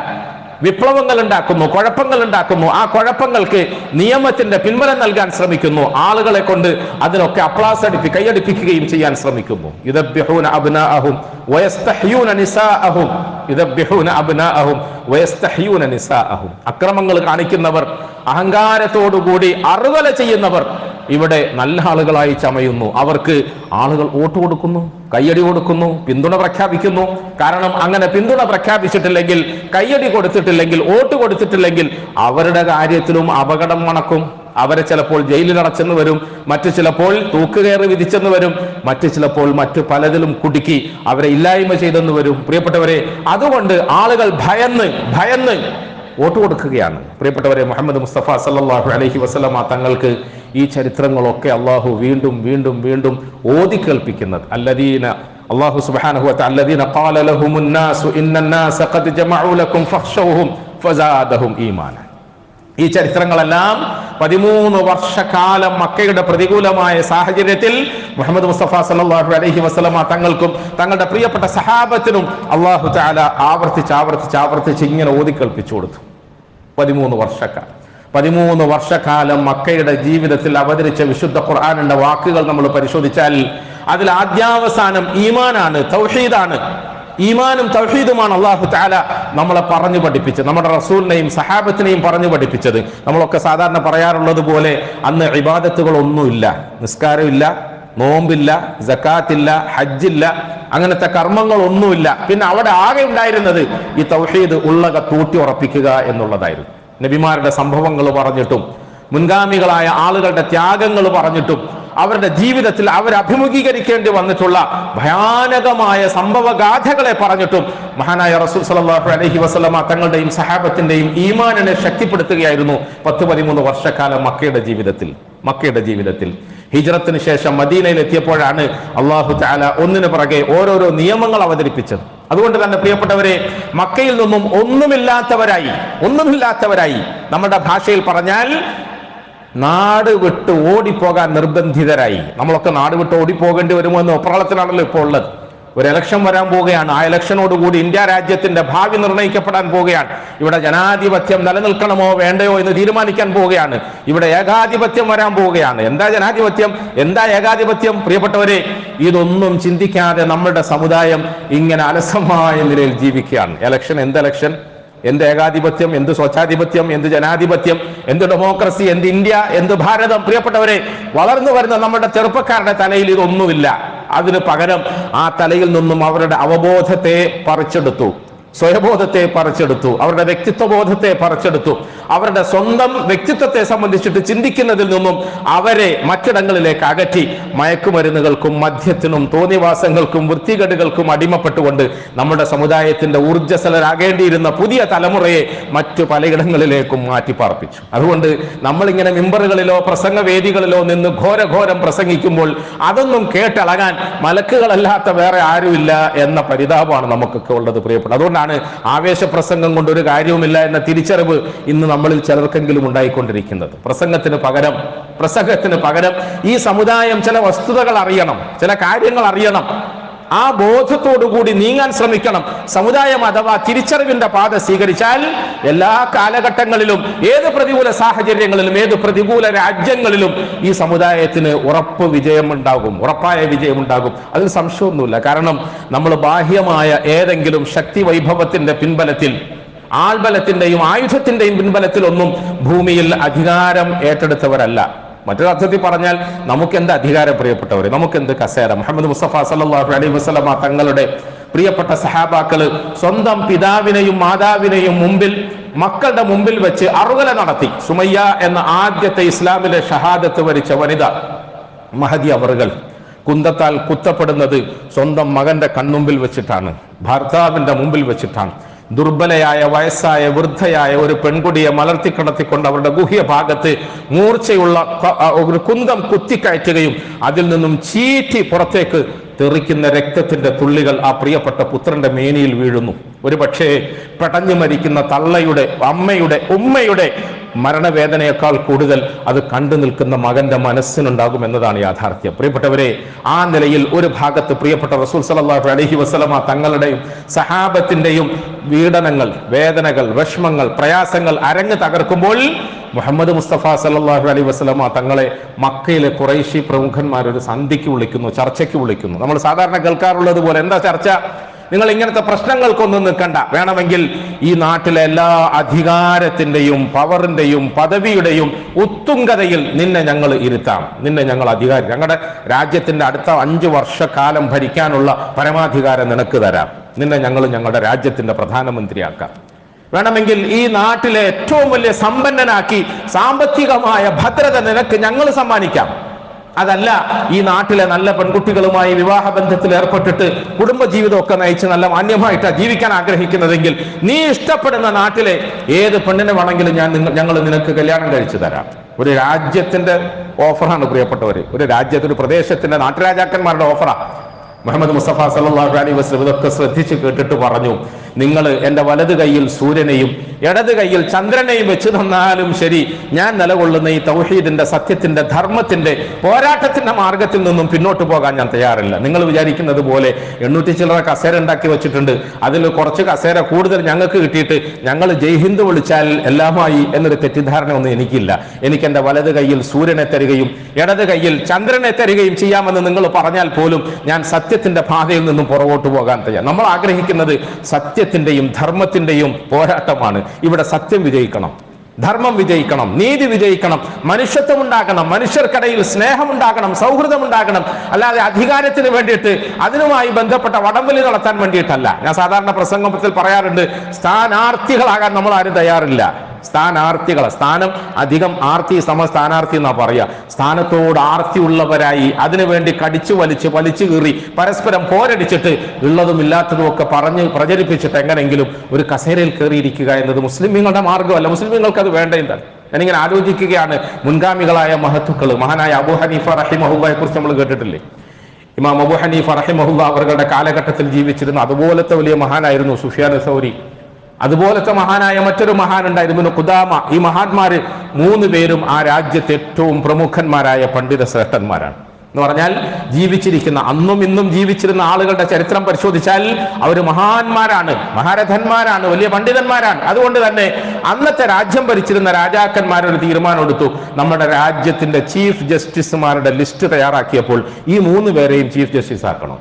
വിപ്ലവങ്ങൾ ഉണ്ടാക്കുന്നു, കുഴപ്പങ്ങൾ ഉണ്ടാക്കുന്നു. ആ കുഴപ്പങ്ങൾക്ക് നിയമത്തിന്റെ പിൻബലം നൽകാൻ ശ്രമിക്കുന്നു. ആളുകളെ കൊണ്ട് അതിനൊക്കെ കൈയടിപ്പിക്കുകയും ചെയ്യാൻ ശ്രമിക്കുന്നു. യുദബ്ബിഹൂന അബ്നാഅഹും വയസ്തഹ്യൂന നിസാഅഹും. അക്രമങ്ങൾ കാണിക്കുന്നവർ, അഹങ്കാരത്തോടുകൂടി അറുകൊല ചെയ്യുന്നവർ ഇവിടെ നല്ല ആളുകളായി ചമയുന്നു. അവർക്ക് ആളുകൾ വോട്ട് കൊടുക്കുന്നു, കയ്യടി കൊടുക്കുന്നു, പിന്തുണ പ്രഖ്യാപിക്കുന്നു. കാരണം അങ്ങനെ പിന്തുണ പ്രഖ്യാപിച്ചിട്ടില്ലെങ്കിൽ, കയ്യടി കൊടുത്തിട്ടില്ലെങ്കിൽ, വോട്ട് കൊടുത്തിട്ടില്ലെങ്കിൽ അവരുടെ കാര്യത്തിലും അപകടം മണക്കും. അവരെ ചിലപ്പോൾ ജയിലിലടച്ചെന്ന് വരും, മറ്റു ചിലപ്പോൾ തൂക്കുകയറി വിധിച്ചെന്ന് വരും, മറ്റു ചിലപ്പോൾ മറ്റു പലതിലും കുടുക്കി അവരെ ഇല്ലായ്മ ചെയ്തെന്ന് വരും. പ്രിയപ്പെട്ടവരെ, അതുകൊണ്ട് ആളുകൾ ഭയന്ന് വോട്ട് കൊടുക്കുകയാണ്. പ്രിയപ്പെട്ടവരെ, മുഹമ്മദ് മുസ്തഫ സല്ലല്ലാഹു അലൈഹി വസല്ലമ തങ്ങൾക്ക് ഈ ചരിത്രങ്ങളൊക്കെ അള്ളാഹു വീണ്ടും ഓതി കേൾപ്പിക്കുന്നത്. അല്ലാഹു സുബ്ഹാനഹു വ തആല അല്ലദീന ഖാല ലഹുമുൻ നാസു ഇന്നന്നാസ ഖദ് ജമഉ ലക്കും ഫഖ്ശൗഹും ഫസാദഹും ഈമാന. ഈ ചരിത്രങ്ങളെല്ലാം 13 വർഷക്കാലം മക്കയുടെ പ്രതികൂലമായ സാഹചര്യത്തിൽ മുഹമ്മദ് മുസ്തഫ സല്ലല്ലാഹു അലൈഹി വസല്ലമ തങ്ങൾക്കും തങ്ങളുടെ പ്രിയപ്പെട്ട സഹാബത്തിനും അല്ലാഹു തആല ആവർത്തിച്ച് ഇങ്ങനെ ഓതിക്കേൾപ്പിച്ചു കൊടുത്തു. 13 വർഷക്കാലം മക്കയുടെ ജീവിതത്തിൽ അവതരിച്ച വിശുദ്ധ ഖുർആനിന്റെ വാക്കുകൾ നമ്മൾ പരിശോധിച്ചാൽ അതിൽ ആദ്യാവസാനം ഈമാനാണ്, തൗഹീദാണ്. ഈമാനും തൗഹീദുമാണ് അല്ലാഹു തആല നമ്മളെ പറഞ്ഞു പഠിപ്പിച്ചത്, നമ്മുടെ റസൂലിനെയും സഹാബത്തിനെയും പറഞ്ഞു പഠിപ്പിച്ചത്. നമ്മളൊക്കെ സാധാരണ പറയാറുള്ളത് പോലെ അന്ന് ഇബാദത്തുകളൊന്നുമില്ല, നിസ്കാരമില്ല, നോമ്പില്ല, സക്കാത്തില്ല, ഹജ്ജില്ല, അങ്ങനത്തെ കർമ്മങ്ങളൊന്നുമില്ല. പിന്നെ അവിടെ ആകെ ഉണ്ടായിരുന്നത് ഈ തൗഹീദ് ഉള്ളക തൂട്ടി ഉറപ്പിക്കുക എന്നുള്ളതായിരുന്നു. നബിമാരുടെ സംഭവങ്ങൾ പറഞ്ഞിട്ടും മുൻഗാമികളായ ആളുകളുടെ ത്യാഗങ്ങൾ പറഞ്ഞിട്ടും അവരുടെ ജീവിതത്തിൽ അവർ അഭിമുഖീകരിക്കേണ്ടി വന്നിട്ടുള്ള ഭയാനകമായ സംഭവഗാഥകളെ പറഞ്ഞിട്ടും മഹാനായ റസൂൽ സല്ലല്ലാഹു അലൈഹി വസല്ലമ തങ്ങളുടെയും സഹാബത്തിന്റെയും ഈമാനിനെ ശക്തിപ്പെടുത്തുകയായിരുന്നു 10-13 വർഷക്കാലം മക്കയുടെ ജീവിതത്തിൽ. ഹിജ്റത്തിന് ശേഷം മദീനയിൽ എത്തിയപ്പോഴാണ് അല്ലാഹു തആല ഒന്നിനു പിറകെ ഓരോരോ നിയമങ്ങൾ അവതരിപ്പിച്ചത്. അതുകൊണ്ട് തന്നെ പ്രിയപ്പെട്ടവരെ, മക്കയിൽ നിന്നും ഒന്നുമില്ലാത്തവരായി നമ്മുടെ ഭാഷയിൽ പറഞ്ഞാൽ നാട് വിട്ട് ഓടിപ്പോകാൻ നിർബന്ധിതരായി. നമ്മളൊക്കെ നാട് വിട്ട് ഓടിപ്പോകേണ്ടി വരുമോ എന്ന ഒപ്രളത്തിലാണല്ലോ ഇപ്പോൾ ഉള്ളത്. ഒരു ഇലക്ഷൻ വരാൻ പോവുകയാണ്. ആ ഇലക്ഷനോടുകൂടി ഇന്ത്യ രാജ്യത്തിന്റെ ഭാവി നിർണ്ണയിക്കപ്പെടാൻ പോവുകയാണ്. ഇവിടെ ജനാധിപത്യം നിലനിൽക്കണമോ വേണ്ടയോ എന്ന് തീരുമാനിക്കാൻ പോവുകയാണ്. ഇവിടെ ഏകാധിപത്യം വരാൻ പോവുകയാണ്. എന്താ ജനാധിപത്യം, എന്താ ഏകാധിപത്യം? പ്രിയപ്പെട്ടവരെ, ഇതൊന്നും ചിന്തിക്കാതെ നമ്മളുടെ സമുദായം ഇങ്ങനെ അലസമായ നിലയിൽ ജീവിക്കുകയാണ്. ഇലക്ഷൻ, എന്ത് ഏകാധിപത്യം, എന്ത് സ്വച്ഛാധിപത്യം, എന്ത് ജനാധിപത്യം, എന്ത് ഡെമോക്രസി, എന്ത് ഇന്ത്യ, എന്ത് ഭാരതം? പ്രിയപ്പെട്ടവരെ, വളർന്നു വരുന്ന നമ്മുടെ ചെറുപ്പക്കാരുടെ തലയിൽ ഇതൊന്നുമില്ല. അതിന് പകരം ആ തലയിൽ നിന്നും അവരുടെ അവബോധത്തെ പറിച്ചെടുത്തു. സ്വയബോധത്തെ പറിച്ചെടുത്തു, അവരുടെ വ്യക്തിത്വബോധത്തെ പറിച്ചെടുത്തു. അവരുടെ സ്വന്തം വ്യക്തിത്വത്തെ സംബന്ധിച്ചിട്ട് ചിന്തിക്കുന്നതിൽ നിന്നും അവരെ മറ്റിടങ്ങളിലേക്ക് അകറ്റി മയക്കുമരുന്നുകൾക്കും മദ്യത്തിനും തോന്നിവാസങ്ങൾക്കും വൃത്തികേടുകൾക്കും അടിമപ്പെട്ടുകൊണ്ട് നമ്മുടെ സമുദായത്തിന്റെ ഊർജ്ജസ്വലരാകേണ്ടിയിരുന്ന പുതിയ തലമുറയെ മറ്റു പലയിടങ്ങളിലേക്കും മാറ്റിപ്പാർപ്പിച്ചു. അതുകൊണ്ട് നമ്മളിങ്ങനെ മിമ്പറുകളിലോ പ്രസംഗവേദികളിലോ നിന്ന് ഘോരഘോരം പ്രസംഗിക്കുമ്പോൾ അതൊന്നും കേട്ടിളകാൻ മലക്കുകളല്ലാത്ത വേറെ ആരുമില്ല എന്ന പരിതാപമാണ് നമുക്കൊക്കെ ഉള്ളത് പ്രിയപ്പെട്ട. അതുകൊണ്ടാണ് ആവേശപ്രസംഗം കൊണ്ട് ഒരു കാര്യവുമില്ല എന്ന തിരിച്ചറിവ് ഇന്ന് നമ്മളിൽ ചിലർക്കെങ്കിലും ഉണ്ടായിക്കൊണ്ടിരിക്കുന്നത്. പ്രസംഗത്തിന് പകരം ഈ സമുദായം ചില വസ്തുതകൾ അറിയണം, ചില കാര്യങ്ങൾ അറിയണം. ആ ബോധത്തോടുകൂടി നീങ്ങാൻ ശ്രമിക്കണം. സമുദായം അഥവാ തിരിച്ചറിവിന്റെ പാത സ്വീകരിച്ചാൽ എല്ലാ കാലഘട്ടങ്ങളിലും ഏത് പ്രതികൂല സാഹചര്യങ്ങളിലും ഏത് പ്രതികൂല രാജ്യങ്ങളിലും ഈ സമുദായത്തിന് ഉറപ്പായ വിജയമുണ്ടാകും. അതിൽ സംശയമൊന്നുമില്ല. കാരണം നമ്മൾ ബാഹ്യമായ ഏതെങ്കിലും ശക്തി വൈഭവത്തിന്റെ പിൻബലത്തിൽ, ആൾബലത്തിന്റെയും ആയുധത്തിന്റെയും പിൻബലത്തിൽ ഒന്നും ഭൂമിയിൽ അധികാരം ഏറ്റെടുത്തവരല്ല. മറ്റൊരർത്ഥത്തിൽ പറഞ്ഞാൽ നമുക്കെന്ത് അധികാരം പ്രിയപ്പെട്ടവരെ, നമുക്കെന്ത് കസേര. മുഹമ്മദ് മുസ്തഫ സല്ലല്ലാഹു അലൈഹി വസല്ലമ തങ്ങളുടെ പ്രിയപ്പെട്ട സഹാബാക്കള് സ്വന്തം പിതാവിനെയും മാതാവിനെയും മക്കളുടെ മുമ്പിൽ വെച്ച് അറുകല നടത്തി. സുമയ്യ എന്ന ആദ്യത്തെ ഇസ്ലാമിലെ ഷഹാദത്ത് വരിച്ച വനിത മഹദി അവറുകൾ കുന്തത്താൽ കുത്തപ്പെടുന്നത് സ്വന്തം മകന്റെ കൺമുമ്പിൽ വെച്ചിട്ടാണ്, ഭർത്താവിന്റെ മുമ്പിൽ വെച്ചിട്ടാണ്. ദുർബലയായ വയസ്സായ വൃദ്ധയായ ഒരു പെൺകുടിയെ മലർത്തിക്കടത്തിക്കൊണ്ട് അവരുടെ ഗുഹ്യ ഭാഗത്ത് മൂർച്ചയുള്ള ഒരു കുന്തം കുത്തിക്കയറ്റുകയും അതിൽ നിന്നും ചീറ്റി പുറത്തേക്ക് തെറിക്കുന്ന രക്തത്തിന്റെ തുള്ളികൾ ആ പ്രിയപ്പെട്ട പുത്രന്റെ മേനിയിൽ വീഴുന്നു. ഒരു പക്ഷേ പെടഞ്ഞു മരിക്കുന്ന തള്ളയുടെ, അമ്മയുടെ, ഉമ്മയുടെ മരണവേദനയേക്കാൾ കൂടുതൽ അത് കണ്ടു നിൽക്കുന്ന മകന്റെ മനസ്സിനുണ്ടാകും എന്നതാണ് യാഥാർത്ഥ്യം. പ്രിയപ്പെട്ടവരെ, ആ നിലയിൽ ഒരു ഭാഗത്ത് പ്രിയപ്പെട്ട റസൂൽ സല്ലല്ലാഹു അലൈഹി വസല്ലമ തങ്ങളുടെയും സഹാബത്തിന്റെയും പീഡനങ്ങൾ, വേദനകൾ, വിഷമങ്ങൾ, പ്രയാസങ്ങൾ അരങ്ങ് തകർക്കുമ്പോൾ മുഹമ്മദ് മുസ്തഫ സല്ലല്ലാഹു അലൈഹി വസല്ലമ തങ്ങളെ മക്കയിലെ ഖുറൈശി പ്രമുഖന്മാർ ഒരു സന്ധിക്ക് വിളിക്കുന്നു, ചർച്ചയ്ക്ക് വിളിക്കുന്നു. നമ്മൾ സാധാരണ കേൾക്കാറുള്ളത് പോലെ എന്താ ചർച്ച? നിങ്ങൾ ഇങ്ങനത്തെ പ്രശ്നങ്ങൾക്കൊന്നും നിൽക്കണ്ട, വേണമെങ്കിൽ ഈ നാട്ടിലെ എല്ലാ അധികാരത്തിന്റെയും പവറിന്റെയും പദവിയുടെയും ഉത്തുംഗതയിൽ നിന്നെ ഞങ്ങൾ ഇരുത്താം, നിന്നെ ഞങ്ങൾ ഞങ്ങളുടെ രാജ്യത്തിന്റെ അടുത്ത 5 വർഷക്കാലം ഭരിക്കാനുള്ള പരമാധികാരം നിനക്ക് തരാം, നിന്നെ ഞങ്ങൾ ഞങ്ങളുടെ രാജ്യത്തിന്റെ പ്രധാനമന്ത്രിയാക്കാം, വേണമെങ്കിൽ ഈ നാട്ടിലെ ഏറ്റവും വലിയ സമ്പന്നനാക്കി സാമ്പത്തികമായ ഭദ്രത നിനക്ക് ഞങ്ങൾ സമ്മാനിക്കാം. അതല്ല ഈ നാട്ടിലെ നല്ല പെൺകുട്ടികളുമായി വിവാഹബന്ധത്തിൽ ഏർപ്പെട്ടിട്ട് കുടുംബജീവിതമൊക്കെ നയിച്ച് നല്ല മാന്യമായിട്ടാണ് ജീവിക്കാൻ ആഗ്രഹിക്കുന്നതെങ്കിൽ നീ ഇഷ്ടപ്പെടുന്ന നാട്ടിലെ ഏത് പെണ്ണിനെ വേണമെങ്കിലും ഞങ്ങൾ നിനക്ക് കല്യാണം കഴിച്ചു തരാം. ഒരു രാജ്യത്തിന്റെ ഓഫറാണ് പ്രിയപ്പെട്ടവര്, ഒരു രാജ്യത്തിന്റെ പ്രദേശത്തിന്റെ നാട്ടുരാജാക്കന്മാരുടെ ഓഫറാ. മുഹമ്മദ് മുസ്തഫ സല്ലല്ലാഹു അലൈഹി വസല്ലം ഇതൊക്കെ ശ്രദ്ധിച്ച് കേട്ടിട്ട് പറഞ്ഞു, നിങ്ങൾ എൻ്റെ വലത് കൈയിൽ സൂര്യനെയും ഇടത് കൈയിൽ ചന്ദ്രനെയും വെച്ച് തന്നാലും ശരി, ഞാൻ നിലകൊള്ളുന്ന ഈ തൗഹീദിന്റെ, സത്യത്തിന്റെ, ധർമ്മത്തിന്റെ, പോരാട്ടത്തിന്റെ മാർഗത്തിൽ നിന്നും പിന്നോട്ട് പോകാൻ ഞാൻ തയ്യാറില്ല. നിങ്ങൾ വിചാരിക്കുന്നത് പോലെ 800 ചില്ലറ കസേര ഉണ്ടാക്കി വെച്ചിട്ടുണ്ട്, അതിൽ കുറച്ച് കസേര കൂടുതൽ ഞങ്ങൾക്ക് കിട്ടിയിട്ട് ഞങ്ങൾ ജയ്ഹിന്ദ് വിളിച്ചാൽ എല്ലാമായി എന്നൊരു തെറ്റിദ്ധാരണ ഒന്നും എനിക്കില്ല. എനിക്ക് എൻ്റെ വലത് കൈയിൽ സൂര്യനെ തരികയും ഇടത് കൈയിൽ ചന്ദ്രനെ തരികയും ചെയ്യാമെന്ന് നിങ്ങൾ പറഞ്ഞാൽ പോലും ഞാൻ സത്യത്തിന്റെ പാതയിൽ നിന്നും പുറകോട്ട് പോകാൻ തയ്യാർ. നമ്മൾ ആഗ്രഹിക്കുന്നത് സത്യത്തിന്റെയും ധർമ്മത്തിന്റെയും പോരാട്ടമാണ്. ഇവിടെ സത്യം വിജയിക്കണം, ധർമ്മം വിജയിക്കണം, നീതി വിജയിക്കണം, മനുഷ്യത്വം ഉണ്ടാകണം, മനുഷ്യർക്കിടയിൽ സ്നേഹമുണ്ടാകണം, സൗഹൃദമുണ്ടാകണം. അല്ലാതെ അധികാരത്തിന് വേണ്ടിയിട്ട് അതിനുമായി ബന്ധപ്പെട്ട വടംവലി നടത്താൻ വേണ്ടിയിട്ടല്ല. ഞാൻ സാധാരണ പ്രസംഗത്തിൽ പറയാറുണ്ട്, സ്ഥാനാർത്ഥികളാകാൻ നമ്മൾ ആരും തയ്യാറില്ല. സ്ഥാനാർത്ഥികളെ, സ്ഥാനം അധികം ആർത്തി സ്ഥാനാർത്ഥി എന്നാ പറയാ. സ്ഥാനത്തോട് ആർത്തി ഉള്ളവരായി അതിനുവേണ്ടി കടിച്ചു വലിച്ചു കീറി പരസ്പരം പോരടിച്ചിട്ട് ഉള്ളതും ഇല്ലാത്തതും ഒക്കെ പറഞ്ഞ് പ്രചരിപ്പിച്ചിട്ട് എങ്ങനെങ്കിലും ഒരു കസേരയിൽ കയറിയിരിക്കുക എന്നത് മുസ്ലിമീങ്ങളുടെ മാർഗമല്ല. മുസ്ലിമീങ്ങൾക്ക് അത് വേണ്ട എന്താണ്? ഞാനിങ്ങനെ ആലോചിക്കുകയാണ്. മുൻഗാമികളായ മഹത്തുക്കൾ, മഹാനായ അബൂ ഹനീഫ റഹിമഹുള്ളയെ കുറിച്ച് നമ്മൾ കേട്ടിട്ടില്ലേ? ഇമാം അബൂ ഹനീഫ റഹിമഹുള്ള അവരുടെ കാലഘട്ടത്തിൽ ജീവിച്ചിരുന്ന അതുപോലത്തെ വലിയ മഹാനായിരുന്നു സുഫിയാൻ സൗരി. അതുപോലത്തെ മഹാനായ മറ്റൊരു മഹാനുണ്ടായിരുന്നു ഖുദാമ. ഈ മഹാന്മാര് 3 പേരും ആ രാജ്യത്തെ ഏറ്റവും പ്രമുഖന്മാരായ പണ്ഡിത ശ്രേഷ്ഠന്മാരാണ്. എന്ന് പറഞ്ഞാൽ ജീവിച്ചിരിക്കുന്ന, അന്നും ഇന്നും ജീവിച്ചിരുന്ന ആളുകളുടെ ചരിത്രം പരിശോധിച്ചാൽ അവർ മഹാന്മാരാണ്, മഹാരഥന്മാരാണ്, വലിയ പണ്ഡിതന്മാരാണ്. അതുകൊണ്ട് തന്നെ അന്നത്തെ രാജ്യം ഭരിച്ചിരുന്ന രാജാക്കന്മാരൊരു തീരുമാനം എടുത്തു, നമ്മുടെ രാജ്യത്തിന്റെ ചീഫ് ജസ്റ്റിസുമാരുടെ ലിസ്റ്റ് തയ്യാറാക്കിയപ്പോൾ ഈ 3 പേരെയും ചീഫ് ജസ്റ്റിസ് ആക്കണം.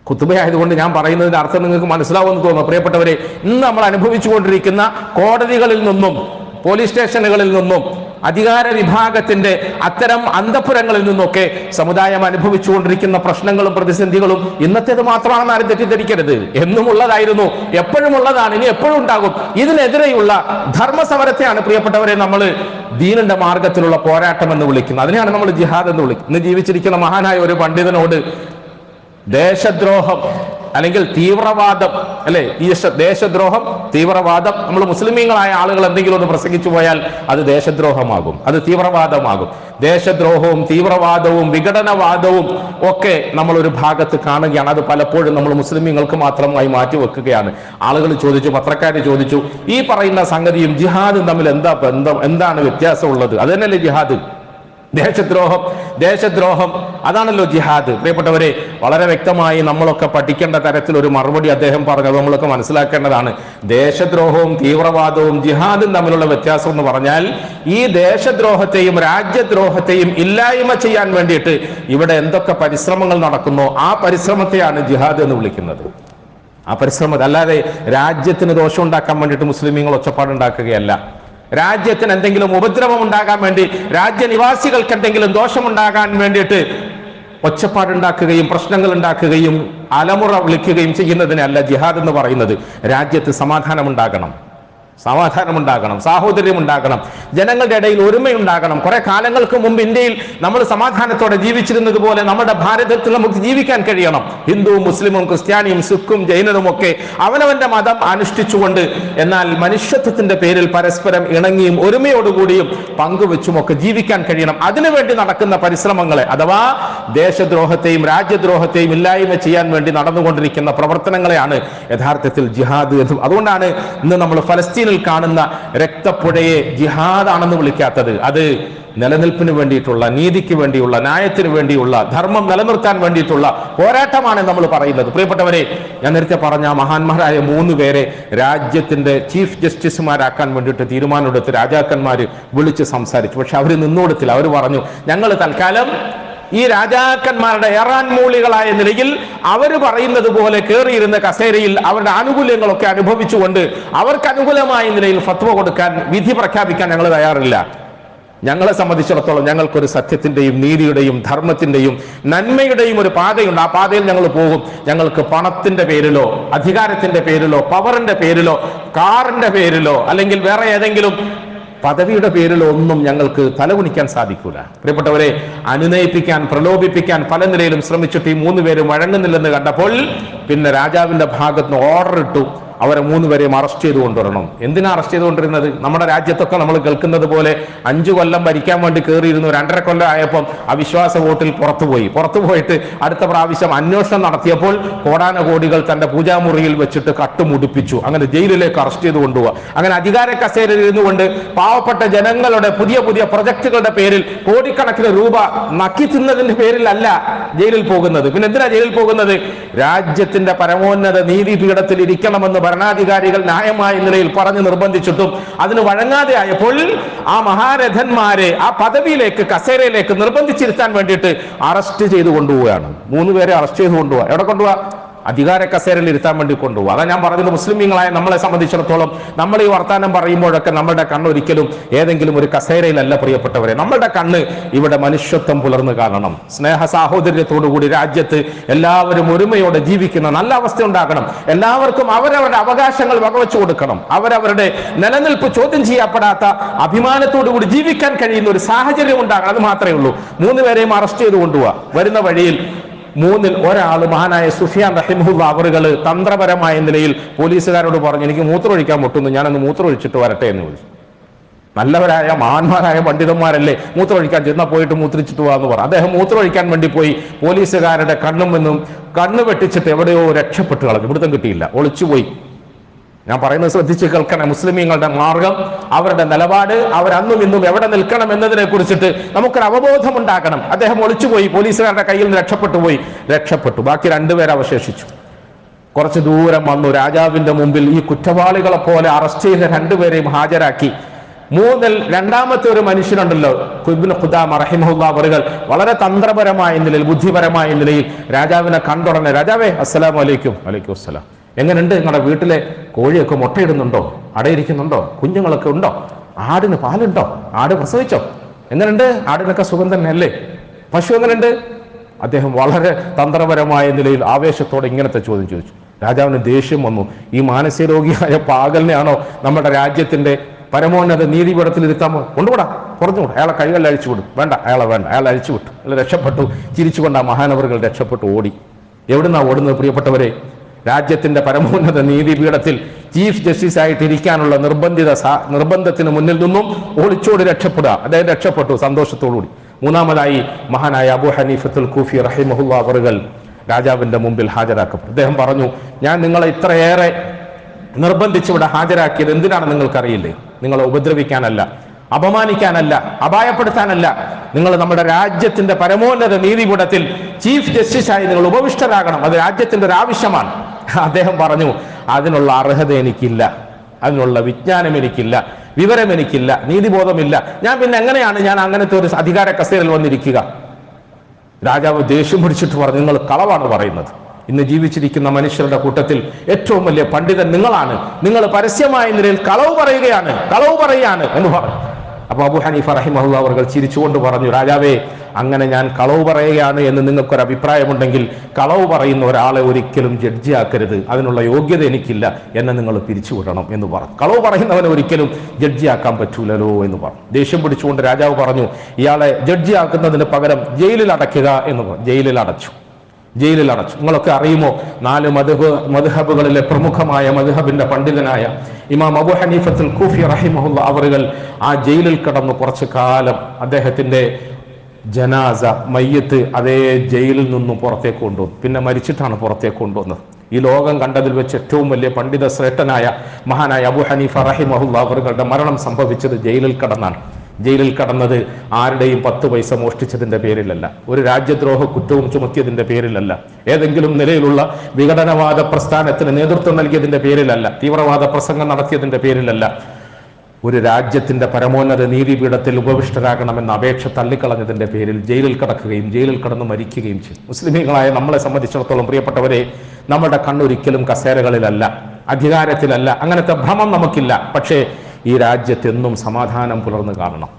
കുത്തുബയായതുകൊണ്ട് ഞാൻ പറയുന്നതിന്റെ അർത്ഥം നിങ്ങൾക്ക് മനസ്സിലാവുമെന്ന് തോന്നുന്നു. പ്രിയപ്പെട്ടവരെ, ഇന്ന് നമ്മൾ അനുഭവിച്ചുകൊണ്ടിരിക്കുന്ന കോടതികളിൽ നിന്നും പോലീസ് സ്റ്റേഷനുകളിൽ നിന്നും അധികാര വിഭാഗത്തിന്റെ അത്തരം അന്തഃപുരങ്ങളിൽ നിന്നൊക്കെ സമുദായം അനുഭവിച്ചുകൊണ്ടിരിക്കുന്ന പ്രശ്നങ്ങളും പ്രതിസന്ധികളും ഇന്നത്തേത് മാത്രമാണെന്ന് ആരും തെറ്റിദ്ധരിക്കരുത്. എന്നും ഉള്ളതായിരുന്നു, എപ്പോഴും ഉള്ളതാണ്, ഇനി എപ്പോഴും ഉണ്ടാകും. ഇതിനെതിരെയുള്ള ധർമ്മസമരത്തെയാണ് പ്രിയപ്പെട്ടവരെ നമ്മൾ ദീനിന്റെ മാർഗത്തിലുള്ള പോരാട്ടം എന്ന് വിളിക്കുന്നത്. അതിനെയാണ് നമ്മൾ ജിഹാദ് എന്ന് വിളിക്കുന്നത്. ഇന്ന് ജീവിച്ചിരിക്കുന്ന മഹാനായ ഒരു പണ്ഡിതനോട് ദേശദ്രോഹം അല്ലെങ്കിൽ തീവ്രവാദം, അല്ലെ, ദേശദ്രോഹം, തീവ്രവാദം, നമ്മൾ മുസ്ലിമീങ്ങളായ ആളുകൾ എന്തെങ്കിലും ഒന്ന് പ്രസംഗിച്ചു പോയാൽ അത് ദേശദ്രോഹമാകും, അത് തീവ്രവാദമാകും. ദേശദ്രോഹവും തീവ്രവാദവും വിഘടനവാദവും ഒക്കെ നമ്മൾ ഒരു ഭാഗത്ത് കാണുകയാണ്. അത് പലപ്പോഴും നമ്മൾ മുസ്ലിമീങ്ങൾക്ക് മാത്രമായി മാറ്റിവെക്കുകയാണ്. ആളുകൾ ചോദിച്ചു, പത്രക്കാർ ചോദിച്ചു, ഈ പറയുന്ന സംഗതിയും ജിഹാദും തമ്മിൽ എന്താ ബന്ധം, എന്താണ് വ്യത്യാസമുള്ളത്? അത് തന്നെയല്ലേ ജിഹാദ്? ദേശദ്രോഹം അതാണല്ലോ ജിഹാദ്. പ്രിയപ്പെട്ടവരെ, വളരെ വ്യക്തമായി നമ്മളൊക്കെ പഠിക്കേണ്ട തരത്തിൽ ഒരു മറുപടി അദ്ദേഹം പറഞ്ഞത് നമ്മളൊക്കെ മനസ്സിലാക്കേണ്ടതാണ്. ദേശദ്രോഹവും തീവ്രവാദവും ജിഹാദും തമ്മിലുള്ള വ്യത്യാസം എന്ന് പറഞ്ഞാൽ, ഈ ദേശദ്രോഹത്തെയും രാജ്യദ്രോഹത്തെയും ഇല്ലായ്മ ചെയ്യാൻ വേണ്ടിയിട്ട് ഇവിടെ എന്തൊക്കെ പരിശ്രമങ്ങൾ നടക്കുന്നോ ആ പരിശ്രമത്തെയാണ് ജിഹാദ് എന്ന് വിളിക്കുന്നത്. ആ പരിശ്രമം അല്ലാതെ രാജ്യത്തിന് ദോഷം ഉണ്ടാക്കാൻ വേണ്ടിയിട്ട് മുസ്ലിമീങ്ങൾ ഒച്ചപ്പാടുണ്ടാക്കുകയല്ല. രാജ്യത്തിന് എന്തെങ്കിലും ഉപദ്രവം ഉണ്ടാകാൻ വേണ്ടി, രാജ്യനിവാസികൾക്ക് എന്തെങ്കിലും ദോഷമുണ്ടാകാൻ വേണ്ടിയിട്ട് ഒച്ചപ്പാടുണ്ടാക്കുകയും പ്രശ്നങ്ങൾ ഉണ്ടാക്കുകയും അലമുറ വിളിക്കുകയും ചെയ്യുന്നതിനല്ല ജിഹാദ് എന്ന് പറയുന്നത്. രാജ്യത്ത് സമാധാനമുണ്ടാകണം, സാഹോദര്യം ഉണ്ടാകണം, ജനങ്ങളുടെ ഇടയിൽ ഒരുമയുണ്ടാകണം. കുറെ കാലങ്ങൾക്ക് മുമ്പ് ഇന്ത്യയിൽ നമ്മൾ സമാധാനത്തോടെ ജീവിച്ചിരുന്നത് പോലെ നമ്മുടെ ഭാരതത്തിൽ നമുക്ക് ജീവിക്കാൻ കഴിയണം. ഹിന്ദുവും മുസ്ലിമും ക്രിസ്ത്യാനിയും സിഖും ജൈനനും ഒക്കെ അവനവന്റെ മതം അനുഷ്ഠിച്ചുകൊണ്ട്, എന്നാൽ മനുഷ്യത്വത്തിന്റെ പേരിൽ പരസ്പരം ഇണങ്ങിയും ഒരുമയോടുകൂടിയും പങ്കുവെച്ചും ഒക്കെ ജീവിക്കാൻ കഴിയണം. അതിനുവേണ്ടി നടക്കുന്ന പരിശ്രമങ്ങളെ, അഥവാ ദേശദ്രോഹത്തെയും രാജ്യദ്രോഹത്തെയും ഇല്ലായ്മ ചെയ്യാൻ വേണ്ടി നടന്നുകൊണ്ടിരിക്കുന്ന പ്രവർത്തനങ്ങളെയാണ് യഥാർത്ഥത്തിൽ ജിഹാദ്. അതുകൊണ്ടാണ് ഇന്ന് നമ്മൾ ഫലസ്തീൻ കാണുന്ന രക്തപ്പുഴയെ ജിഹാദാണെന്ന് വിളിക്കാത്തത്. അത് നിലനിൽപ്പിന് വേണ്ടിയിട്ടുള്ള, നീതിക്ക് വേണ്ടിയുള്ള, ന്യായത്തിന് വേണ്ടിയുള്ള, ധർമ്മം നിലനിർത്താൻ വേണ്ടിയിട്ടുള്ള പോരാട്ടമാണ് നമ്മൾ പറയുന്നത്. പ്രിയപ്പെട്ടവരെ, ഞാൻ നേരത്തെ പറഞ്ഞ മഹാന്മാരായ 3 പേരെ രാജ്യത്തിന്റെ ചീഫ് ജസ്റ്റിസുമാരാക്കാൻ വേണ്ടിയിട്ട് തീരുമാനമെടുത്ത് രാജാക്കന്മാര് വിളിച്ച് സംസാരിച്ചു. പക്ഷെ അവർ നിന്നോടത്തില്ല. അവർ പറഞ്ഞു, ഞങ്ങൾ തൽക്കാലം ഈ രാജാക്കന്മാരുടെ ഏറാൻ മൂളികളായ നിലയിൽ അവർ പറയുന്നത് പോലെ കയറിയിരുന്ന കസേരയിൽ അവരുടെ ആനുകൂല്യങ്ങളൊക്കെ അനുഭവിച്ചുകൊണ്ട് അവർക്ക് അനുകൂലമായ നിലയിൽ ഫത്വ കൊടുക്കാൻ, വിധി പ്രഖ്യാപിക്കാൻ ഞങ്ങൾ തയ്യാറില്ല. ഞങ്ങളെ സംബന്ധിച്ചിടത്തോളം ഞങ്ങൾക്കൊരു സത്യത്തിന്റെയും നീതിയുടെയും ധർമ്മത്തിന്റെയും നന്മയുടെയും ഒരു പാതയുണ്ട്. ആ പാതയിൽ ഞങ്ങൾ പോകും. ഞങ്ങൾക്ക് പണത്തിന്റെ പേരിലോ അധികാരത്തിന്റെ പേരിലോ പവറിന്റെ പേരിലോ കാറിന്റെ പേരിലോ അല്ലെങ്കിൽ വേറെ ഏതെങ്കിലും പദവിയുടെ പേരിൽ ഒന്നും ഞങ്ങൾക്ക് തലകുനിക്കാൻ സാധിക്കൂല. പ്രിയപ്പെട്ടവരെ, അനുനയിപ്പിക്കാൻ, പ്രലോഭിപ്പിക്കാൻ പല നിലയിലും ശ്രമിച്ചിട്ട് ഈ 3 പേരും വഴങ്ങുന്നില്ലെന്ന് കണ്ടപ്പോൾ പിന്നെ രാജാവിന്റെ ഭാഗത്ത് ഓർഡർ ഇട്ടു, അവരെ 3 പേരെയും അറസ്റ്റ് ചെയ്ത് കൊണ്ടുവരണം. എന്തിനാ അറസ്റ്റ് ചെയ്ത് കൊണ്ടിരുന്നത്? നമ്മുടെ രാജ്യത്തൊക്കെ നമ്മൾ കേൾക്കുന്നത് പോലെ 5 കൊല്ലം ഭരിക്കാൻ വേണ്ടി കയറിയിരുന്നു, 2.5 കൊല്ലം ആയപ്പോൾ അവിശ്വാസ വോട്ടിൽ പുറത്തുപോയിട്ട് അടുത്ത പ്രാവശ്യം അന്വേഷണം നടത്തിയപ്പോൾ കോടാനകോടികൾ തന്റെ പൂജാമുറിയിൽ വെച്ചിട്ട് കട്ടുമുടിപ്പിച്ചു. അങ്ങനെ ജയിലിലേക്ക് അറസ്റ്റ് ചെയ്ത് കൊണ്ടുപോവുക. അങ്ങനെ അധികാര കസേരയിൽ ഇരുന്നുകൊണ്ട് പാവപ്പെട്ട ജനങ്ങളുടെ പുതിയ പുതിയ പ്രൊജക്ടുകളുടെ പേരിൽ കോടിക്കണക്കിന് രൂപ നക്കി തിന്നതിന്റെ പേരിലല്ല ജയിലിൽ പോകുന്നത്. പിന്നെ എന്തിനാ ജയിലിൽ പോകുന്നത്? രാജ്യത്തിന്റെ പരമോന്നത നീതിപീഠത്തിൽ ഇരിക്കണമെന്ന് ഭരണാധികാരികൾ ന്യായമായ നിലയിൽ പറഞ്ഞു നിർബന്ധിച്ചിട്ടും അതിന് വഴങ്ങാതെ ആയപ്പോൾ ആ മഹാരഥന്മാരെ ആ പദവിയിലേക്ക്, കസേരയിലേക്ക് നിർബന്ധിച്ചിരുത്താൻ വേണ്ടിയിട്ട് അറസ്റ്റ് ചെയ്ത് കൊണ്ടുപോവുകയാണ്. 3 പേരെ അറസ്റ്റ് ചെയ്ത് കൊണ്ടുപോവുക. എവിടെ കൊണ്ടുപോവാ? അധികാര കസേരയിൽ ഇരുത്താൻ വേണ്ടി കൊണ്ടുപോകും. അതാ ഞാൻ പറഞ്ഞത്, മുസ്ലിമീങ്ങളായ നമ്മളെ സംബന്ധിച്ചിടത്തോളം നമ്മൾ ഈ വർത്താനം പറയുമ്പോഴൊക്കെ നമ്മുടെ കണ്ണ് ഒരിക്കലും ഏതെങ്കിലും ഒരു കസേരയിലല്ല പ്രിയപ്പെട്ടവരെ. നമ്മുടെ കണ്ണ് ഇവിടെ മനുഷ്യത്വം പുലർന്നു കാണണം. സ്നേഹ സാഹോദര്യത്തോടുകൂടി രാജ്യത്ത് എല്ലാവരും ഒരുമയോടെ ജീവിക്കുന്ന നല്ല അവസ്ഥ ഉണ്ടാകണം. എല്ലാവർക്കും അവരവരുടെ അവകാശങ്ങൾ വകവെച്ചു കൊടുക്കണം. അവരവരുടെ നിലനിൽപ്പ് ചോദ്യം ചെയ്യപ്പെടാത്ത അഭിമാനത്തോടുകൂടി ജീവിക്കാൻ കഴിയുന്ന ഒരു സാഹചര്യം ഉണ്ടാകണം. അത് മാത്രമേ ഉള്ളൂ. 3 പേരെയും അറസ്റ്റ് ചെയ്ത് കൊണ്ടുപോവാ. വരുന്ന വഴിയിൽ 3-ൽ ഒരാൾ മഹാനായ സുഫിയാൻ റഹിമഹുല്ലാ അവറുകൾ തന്ത്രപരമായ നിലയിൽ പോലീസുകാരോട് പറഞ്ഞു, എനിക്ക് മൂത്രമൊഴിക്കാൻ മുട്ടുന്നു, ഞാനൊന്ന് മൂത്രമൊഴിച്ചിട്ട് വരട്ടെ എന്ന് വിളിച്ചു. നല്ലവരായ മഹാന്മാരായ പണ്ഡിതന്മാരല്ലേ, മൂത്രമൊഴിക്കാൻ ചെന്നാൽ പോയിട്ട് മൂത്രിച്ചിട്ട് പോകാന്ന് പറഞ്ഞു. അദ്ദേഹം മൂത്രമൊഴിക്കാൻ വേണ്ടി പോയി. പോലീസുകാരുടെ കണ്ണു വെട്ടിച്ചിട്ട് എവിടെയോ രക്ഷപ്പെട്ടു കളഞ്ഞു. പിടുത്തം കിട്ടിയില്ല, ഒളിച്ചുപോയി. ഞാൻ പറയുന്നത് ശ്രദ്ധിച്ച് കേൾക്കണം. മുസ്ലിമീങ്ങളുടെ മാർഗം, അവരുടെ നിലപാട്, അവരന്നും ഇന്നും എവിടെ നിൽക്കണം എന്നതിനെ കുറിച്ചിട്ട് നമുക്കൊരു അവബോധം ഉണ്ടാകണം. അദ്ദേഹം ഒളിച്ചുപോയി, പോലീസുകാരുടെ കയ്യിൽ നിന്ന് രക്ഷപ്പെട്ടു. ബാക്കി 2 പേർ അവശേഷിച്ചു. കുറച്ച് ദൂരം വന്നു. രാജാവിന്റെ മുമ്പിൽ ഈ കുറ്റവാളികളെ പോലെ അറസ്റ്റ് ചെയ്ത 2 പേരെയും ഹാജരാക്കി. 3-ൽ രണ്ടാമത്തെ ഒരു മനുഷ്യനുണ്ടല്ലോ, ഇബ്നു ഖുദാമ റഹിമഹുല്ലാ അവറുകൾ വളരെ തന്ത്രപരമായ നിലയിൽ, ബുദ്ധിപരമായ നിലയിൽ രാജാവിനെ കണ്ടുടനെ, രാജാവേ അസ്സലാമു അലൈക്കും. വലൈക്കും അസ്സലാം. എങ്ങനെയുണ്ട്? നിങ്ങളുടെ വീട്ടിലെ കോഴിയൊക്കെ മുട്ടയിടുന്നുണ്ടോ? അടയിരിക്കുന്നുണ്ടോ? കുഞ്ഞുങ്ങളൊക്കെ ഉണ്ടോ? ആടിന് പാലുണ്ടോ? ആട് പ്രസവിച്ചോ? എങ്ങനെയുണ്ട്? ആടിനൊക്കെ സുഖം തന്നെയല്ലേ? പശു എങ്ങനെയുണ്ട്? അദ്ദേഹം വളരെ തന്ത്രപരമായ നിലയിൽ ആവേശത്തോടെ ഇങ്ങനത്തെ ചോദ്യം ചോദിച്ചു. രാജാവിന് ദേഷ്യം വന്നു. ഈ മാനസിക രോഗിയായ പാഗലിനെയാണോ നമ്മുടെ രാജ്യത്തിന്റെ പരമോന്നത നീതിപീഠത്തിൽ ഇരുത്താമോ? കൊണ്ടുവിടാ, കുറഞ്ഞുകൂടാ, അയാളെ കൈകളിൽ അഴിച്ചുവിടും. വേണ്ട, അയാളെ അഴിച്ചുവിട്ടു. അയാൾ രക്ഷപ്പെട്ടു. ചിരിച്ചുകൊണ്ട് ആ മഹാനവറുകൾ രക്ഷപ്പെട്ടു ഓടി. എവിടുന്നാ ഓടുന്നത് പ്രിയപ്പെട്ടവരെ? രാജ്യത്തിന്റെ പരമോന്നത നീതിപീഠത്തിൽ ചീഫ് ജസ്റ്റിസ് ആയിട്ട് ഇരിക്കാനുള്ള നിർബന്ധത്തിന് മുന്നിൽ നിന്നും ഒളിച്ചോടി രക്ഷപ്പെടുക. അദ്ദേഹം രക്ഷപ്പെട്ടു സന്തോഷത്തോടുകൂടി. മൂന്നാമതായി മഹാനായ അബൂ ഹനീഫത്തുൽ കൂഫി റഹിമഹുല്ലാ അവറുകൾ രാജാവിന്റെ മുമ്പിൽ ഹാജരാക്കപ്പെട്ടു. അദ്ദേഹം പറഞ്ഞു, ഞാൻ നിങ്ങളെ ഇത്രയേറെ നിർബന്ധിച്ചിവിടെ ഹാജരാക്കിയത് എന്തിനാണ് നിങ്ങൾക്കറിയില്ലേ? നിങ്ങളെ ഉപദ്രവിക്കാനല്ല, അപമാനിക്കാനല്ല, അപായപ്പെടുത്താനല്ല. നിങ്ങൾ നമ്മുടെ രാജ്യത്തിന്റെ പരമോന്നത നീതിപീഠത്തിൽ ചീഫ് ജസ്റ്റിസായി നിങ്ങൾ ഉപവിഷ്ടരാകണം. അത് രാജ്യത്തിന്റെ ഒരു ആവശ്യമാണ്. അദ്ദേഹം പറഞ്ഞു, അതിനുള്ള അർഹത എനിക്കില്ല, അതിനുള്ള വിജ്ഞാനം എനിക്കില്ല, വിവരം എനിക്കില്ല, നീതിബോധമില്ല. ഞാൻ പിന്നെ എങ്ങനെയാണ് ഞാൻ അങ്ങനത്തെ ഒരു അധികാര കസേരയിൽ വന്നിരിക്കുക? രാജാവ് ദേഷ്യം പിടിച്ചിട്ട് പറഞ്ഞു, നിങ്ങൾ കളവാണ് പറയുന്നത്. ഇന്ന് ജീവിച്ചിരിക്കുന്ന മനുഷ്യരുടെ കൂട്ടത്തിൽ ഏറ്റവും വലിയ പണ്ഡിതൻ നിങ്ങളാണ്. നിങ്ങൾ പരസ്യമായ നിലയിൽ കളവ് പറയുകയാണ് എന്ന് പറഞ്ഞു. അപ്പൊ അബൂ ഹനീഫ റഹിമഹുല്ലാ അവർ ചിരിച്ചുകൊണ്ട് പറഞ്ഞു, രാജാവേ, അങ്ങനെ ഞാൻ കളവ് പറയുകയാണ് എന്ന് നിങ്ങൾക്കൊരു അഭിപ്രായമുണ്ടെങ്കിൽ കളവ് പറയുന്ന ഒരാളെ ഒരിക്കലും ജഡ്ജിയാക്കരുത്, അതിനുള്ള യോഗ്യത എനിക്കില്ല, എന്നെ നിങ്ങൾ പിരിച്ചുവിടണം എന്ന് പറഞ്ഞു. കളവ് പറയുന്നവനെ ഒരിക്കലും ജഡ്ജിയാക്കാൻ പറ്റൂലല്ലോ എന്ന് പറഞ്ഞു. ദേഷ്യം പിടിച്ചുകൊണ്ട് രാജാവ് പറഞ്ഞു, ഇയാളെ ജഡ്ജിയാക്കുന്നതിന് പകരം ജയിലിൽ അടയ്ക്കുക എന്ന് പറഞ്ഞു. ജയിലിൽ അടച്ചു. നിങ്ങളൊക്കെ അറിയുമോ, 4 മദ്ഹബുകളിലെ പ്രമുഖമായ മദ്ഹബിന്റെ പണ്ഡിതനായ ഇമാം അബൂ ഹനീഫത്തുൽ കൂഫി റഹിമഹുല്ലാ അവറുകൾ ആ ജയിലിൽ കിടന്നു കുറച്ചു കാലം. അദ്ദേഹത്തിന്റെ ജനാസ, മയ്യത്ത് അതേ ജയിലിൽ നിന്നും പുറത്തേക്ക് കൊണ്ടുവന്നു. പിന്നെ മരിച്ചിട്ടാണ് പുറത്തേക്ക് കൊണ്ടുവന്നത്. ഈ ലോകം കണ്ടതിൽ വെച്ച് ഏറ്റവും വലിയ പണ്ഡിത ശ്രേഷ്ഠനായ മഹാനായ അബൂ ഹനീഫ റഹിമഹുല്ലാ അവറുകളുടെ മരണം സംഭവിച്ചത് ജയിലിൽ കടന്നാണ്. ജയിലിൽ കടന്നത് ആരുടെയും 10 പൈസ മോഷ്ടിച്ചതിന്റെ പേരിലല്ല, ഒരു രാജ്യദ്രോഹ കുറ്റവും ചുമത്തിയതിന്റെ പേരിലല്ല, ഏതെങ്കിലും നിലയിലുള്ള വിഘടനവാദ പ്രസ്ഥാനത്തിന് നേതൃത്വം നൽകിയതിന്റെ പേരിലല്ല, തീവ്രവാദ പ്രസംഗം നടത്തിയതിന്റെ പേരിലല്ല. ഒരു രാജ്യത്തിന്റെ പരമോന്നത നീതിപീഠത്തിൽ ഉപവിഷ്ടരാകണമെന്ന അപേക്ഷ തള്ളിക്കളഞ്ഞതിന്റെ പേരിൽ ജയിലിൽ കിടക്കുകയും ജയിലിൽ കിടന്ന് മരിക്കുകയും ചെയ്തു. മുസ്ലിമീങ്ങളായ നമ്മളെ സംബന്ധിച്ചിടത്തോളം പ്രിയപ്പെട്ടവരെ, നമ്മുടെ കണ്ണൊരിക്കലും കസേരകളിലല്ല, അധികാരത്തിലല്ല. അങ്ങനത്തെ ഭ്രമം നമുക്കില്ല. പക്ഷേ ഈ രാജ്യത്ത് എന്നും സമാധാനം പുലർന്നു കാണണം,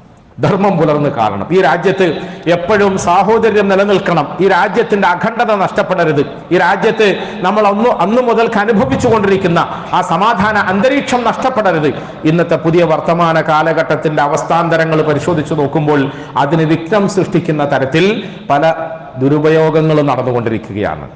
ധർമ്മം പുലർന്നു കാണണം. ഈ രാജ്യത്ത് എപ്പോഴും സാഹോദര്യം നിലനിൽക്കണം. ഈ രാജ്യത്തിന്റെ അഖണ്ഡത നഷ്ടപ്പെടരുത്. ഈ രാജ്യത്ത് നമ്മൾ അന്നു മുതൽക്ക് അനുഭവിച്ചു കൊണ്ടിരിക്കുന്ന ആ സമാധാന അന്തരീക്ഷം നഷ്ടപ്പെടരുത്. ഇന്നത്തെ പുതിയ വർത്തമാന കാലഘട്ടത്തിന്റെ അവസ്ഥാന്തരങ്ങൾ പരിശോധിച്ചു നോക്കുമ്പോൾ അതിന് വിഘ്നം സൃഷ്ടിക്കുന്ന തരത്തിൽ പല ദുരുപയോഗങ്ങളും നടന്നുകൊണ്ടിരിക്കുകയാണ്.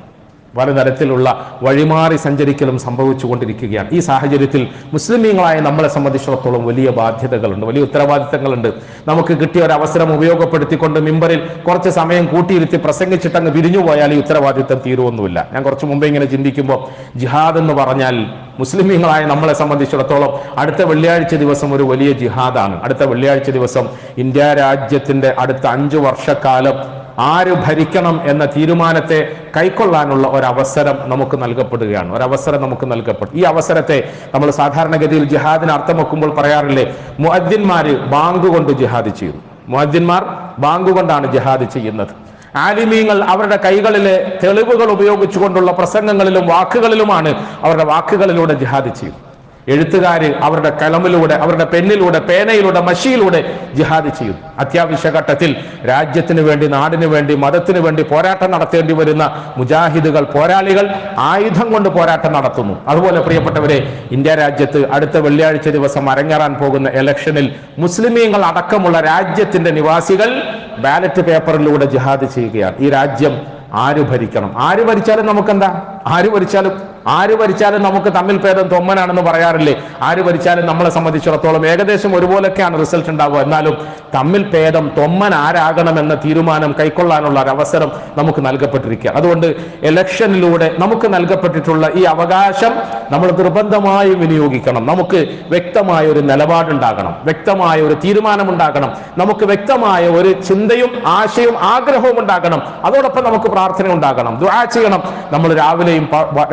പലതരത്തിലുള്ള വഴിമാറി സഞ്ചരിക്കലും സംഭവിച്ചു കൊണ്ടിരിക്കുകയാണ്. ഈ സാഹചര്യത്തിൽ മുസ്ലിമീങ്ങളായ നമ്മളെ സംബന്ധിച്ചിടത്തോളം വലിയ ബാധ്യതകളുണ്ട്, വലിയ ഉത്തരവാദിത്തങ്ങളുണ്ട്. നമുക്ക് കിട്ടിയ ഒരു അവസരം ഉപയോഗപ്പെടുത്തിക്കൊണ്ട് മിമ്പറിൽ കുറച്ച് സമയം കൂട്ടിയിരുത്തി പ്രസംഗിച്ചിട്ടങ്ങ് പിരിഞ്ഞു പോയാൽ ഈ ഉത്തരവാദിത്തം തീരുവൊന്നുമില്ല. ഞാൻ കുറച്ച് മുമ്പേ ഇങ്ങനെ ചിന്തിക്കുമ്പോൾ, ജിഹാദ് എന്ന് പറഞ്ഞാൽ മുസ്ലിമീങ്ങളായ നമ്മളെ സംബന്ധിച്ചിടത്തോളം അടുത്ത വെള്ളിയാഴ്ച ദിവസം ഒരു വലിയ ജിഹാദാണ്. അടുത്ത വെള്ളിയാഴ്ച ദിവസം ഇന്ത്യ രാജ്യത്തിന്റെ അടുത്ത 5 വർഷക്കാലം ആര് ഭരിക്കണം എന്ന തീരുമാനത്തെ കൈക്കൊള്ളാനുള്ള ഒരവസരം നമുക്ക് നൽകപ്പെടുകയാണ്. ഈ അവസരത്തെ നമ്മൾ സാധാരണഗതിയിൽ ജിഹാദിന് അർത്ഥം വെക്കുമ്പോൾ പറയാറില്ലേ, മുഅദ്ദിൻമാര് ബാങ്ക് കൊണ്ട് ജിഹാദ് ചെയ്തു. മുഅദ്ദിൻമാർ ബാങ്ക് കൊണ്ടാണ് ജിഹാദ് ചെയ്യുന്നത്. ആലിമീങ്ങൾ അവരുടെ കൈകളിലെ തെളിവുകൾ ഉപയോഗിച്ചുകൊണ്ടുള്ള പ്രസംഗങ്ങളിലും വാക്കുകളിലുമാണ് അവരുടെ വാക്കുകളിലൂടെ ജിഹാദ് ചെയ്തു. എഴുത്തുകാര് അവരുടെ കലമിലൂടെ, അവരുടെ പെന്നിലൂടെ, പേനയിലൂടെ, മഷിയിലൂടെ ജിഹാദ് ചെയ്യും. അത്യാവശ്യ ഘട്ടത്തിൽ രാജ്യത്തിന് വേണ്ടി, നാടിന് വേണ്ടി, മതത്തിന് വേണ്ടി പോരാട്ടം നടത്തേണ്ടി വരുന്ന മുജാഹിദുകൾ, പോരാളികൾ ആയുധം കൊണ്ട് പോരാട്ടം നടത്തുന്നു. അതുപോലെ പ്രിയപ്പെട്ടവരെ, ഇന്ത്യ രാജ്യത്ത് അടുത്ത വെള്ളിയാഴ്ച ദിവസം അരങ്ങേറാൻ പോകുന്ന ഇലക്ഷനിൽ മുസ്ലിമീങ്ങൾ അടക്കമുള്ള രാജ്യത്തിന്റെ നിവാസികൾ ബാലറ്റ് പേപ്പറിലൂടെ ജിഹാദ് ചെയ്യുകയാണ്. ഈ രാജ്യം ആര് ഭരിക്കണം? ആര് ഭരിച്ചാലും നമുക്കെന്താ? ആര് ഭരിച്ചാലും നമുക്ക് തമ്മിൽ ഭേദം തൊമ്മനാണെന്ന് പറയാറില്ലേ? ആര് ഭരിച്ചാലും നമ്മളെ സംബന്ധിച്ചിടത്തോളം ഏകദേശം ഒരുപോലൊക്കെയാണ് റിസൾട്ട് ഉണ്ടാവുക. എന്നാലും തമ്മിൽ ഭേദം തൊമ്മൻ ആരാകണമെന്ന തീരുമാനം കൈക്കൊള്ളാനുള്ള ഒരു അവസരം നമുക്ക് നൽകപ്പെട്ടിരിക്കുക. അതുകൊണ്ട് ഇലക്ഷനിലൂടെ നമുക്ക് നൽകപ്പെട്ടിട്ടുള്ള ഈ അവകാശം നമ്മൾ നിർബന്ധമായി വിനിയോഗിക്കണം. നമുക്ക് വ്യക്തമായ ഒരു നിലപാടുണ്ടാകണം, വ്യക്തമായ ഒരു തീരുമാനമുണ്ടാകണം, നമുക്ക് വ്യക്തമായ ഒരു ചിന്തയും ആശയവും ആഗ്രഹവും ഉണ്ടാകണം. അതോടൊപ്പം നമുക്ക് പ്രാർത്ഥന ഉണ്ടാകണം, ദുആ ചെയ്യണം. നമ്മൾ രാവിലെയും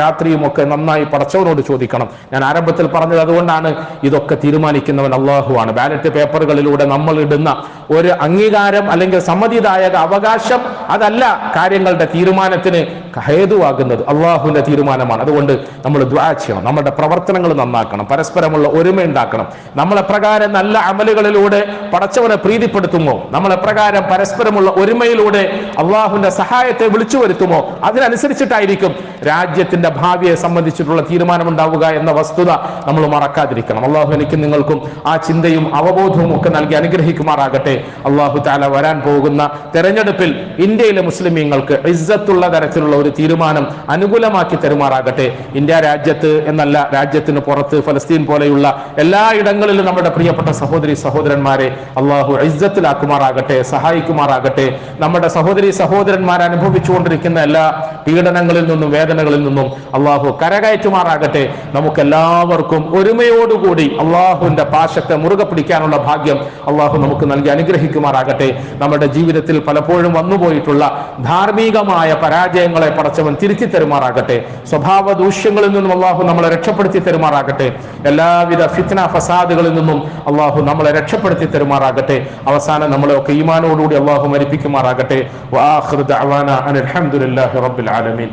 രാത്രിയും ഒക്കെ നന്നായി പടച്ചവനോട് ചോദിക്കണം. ഞാൻ ആരംഭത്തിൽ പറഞ്ഞത് അതുകൊണ്ടാണ്. ഇതൊക്കെ തീരുമാനിക്കുന്നവൻ അല്ലാഹുവാണ്. ബാലറ്റ് പേപ്പറുകളിലൂടെ നമ്മൾ ഇടുന്ന ഒരു അംഗീകാരം അല്ലെങ്കിൽ സമ്മതിദായക അവകാശം അതല്ല കാര്യങ്ങളുടെ തീരുമാനത്തിന് ഹേതുവാകുന്നത് അള്ളാഹുവിന്റെ തീരുമാനമാണ്. അതുകൊണ്ട് നമ്മൾ ദുആ ചെയ്യണം, നമ്മുടെ പ്രവർത്തനങ്ങൾ നന്നാക്കണം, പരസ്പരമുള്ള ഒരുമ ഉണ്ടാക്കണം. നമ്മൾ എപ്രകാരം നല്ല അമലുകളിലൂടെ പടച്ചവനെ പ്രീതിപ്പെടുത്തുമോ, നമ്മൾ എപ്രകാരം പരസ്പരമുള്ള ഒരുമയിലൂടെ അള്ളാഹുവിന്റെ സഹായത്തെ വിളിച്ചു വരുത്തുമോ, അതിനനുസരിച്ചിട്ടായിരിക്കും രാജ്യത്തിന്റെ ഭാവിയെ സംബന്ധിച്ചിട്ടുള്ള തീരുമാനമുണ്ടാവുക എന്ന വസ്തുത നമ്മൾ മറക്കാതിരിക്കണം. അള്ളാഹു എനിക്കും നിങ്ങൾക്കും ആ ചിന്തയും അവബോധവും ഒക്കെ നൽകി അനുഗ്രഹിക്കുമാറാകട്ടെ. അള്ളാഹു തആല വരാൻ പോകുന്ന തെരഞ്ഞെടുപ്പിൽ ഇന്ത്യയിലെ മുസ്ലിമീങ്ങൾക്ക് ഇസ്സത്തുള്ള തരത്തിലുള്ള ഒരു തീരുമാനം അനുകൂലമാക്കി തരുമാറാകട്ടെ. ഇന്ത്യ രാജ്യത്ത് എന്നല്ല, രാജ്യത്തിന് പുറത്ത് ഫലസ്തീൻ പോലെയുള്ള എല്ലാ ഇടങ്ങളിലും നമ്മുടെ പ്രിയപ്പെട്ട സഹോദരി സഹോദരന്മാരെ അള്ളാഹു ഇസ്സത്തിലാക്കുമാറാകട്ടെ, സഹായിക്കുമാറാകട്ടെ. നമ്മുടെ സഹോദരി സഹോദരന്മാർ അനുഭവിച്ചുകൊണ്ടിരിക്കുന്ന എല്ലാ പീഡനങ്ങളിൽ നിന്നും വേദനകളിൽ നിന്നും അള്ളാഹു കരകയറ്റുമാറാകട്ടെ. നമുക്കെല്ലാവർക്കും ഒരുമയോടുകൂടി അള്ളാഹുവിന്റെ പാശത്തെ മുറുകെ പിടിക്കാനുള്ള ഭാഗ്യം അള്ളാഹു നമുക്ക് നൽകി അനുഗ്രഹിക്കുമാറാകട്ടെ. നമ്മുടെ ജീവിതത്തിൽ പലപ്പോഴും വന്നുപോയിട്ടുള്ള ധാർമ്മികമായ പരാജയങ്ങളെ പടച്ചവൻ തിരുത്തി തരുമാറാകട്ടെ. സ്വഭാവ ദൂഷ്യങ്ങളിൽ നിന്നും അള്ളാഹു നമ്മളെ രക്ഷപ്പെടുത്തി തരുമാറാകട്ടെ. എല്ലാവിധ ഫിത്ന ഫസാദുകളിൽ നിന്നും അള്ളാഹു നമ്മളെ രക്ഷപ്പെടുത്തി തരുമാറാകട്ടെ. അവസാനം നമ്മളെയൊക്കെ ഈമാനോടുകൂടി അള്ളാഹു മരിപ്പിക്കുമാറാകട്ടെ. വആഖിറു ദഅവാനാ അനിൽ ഹംദുലില്ലാഹി റബ്ബിൽ ആലമീൻ.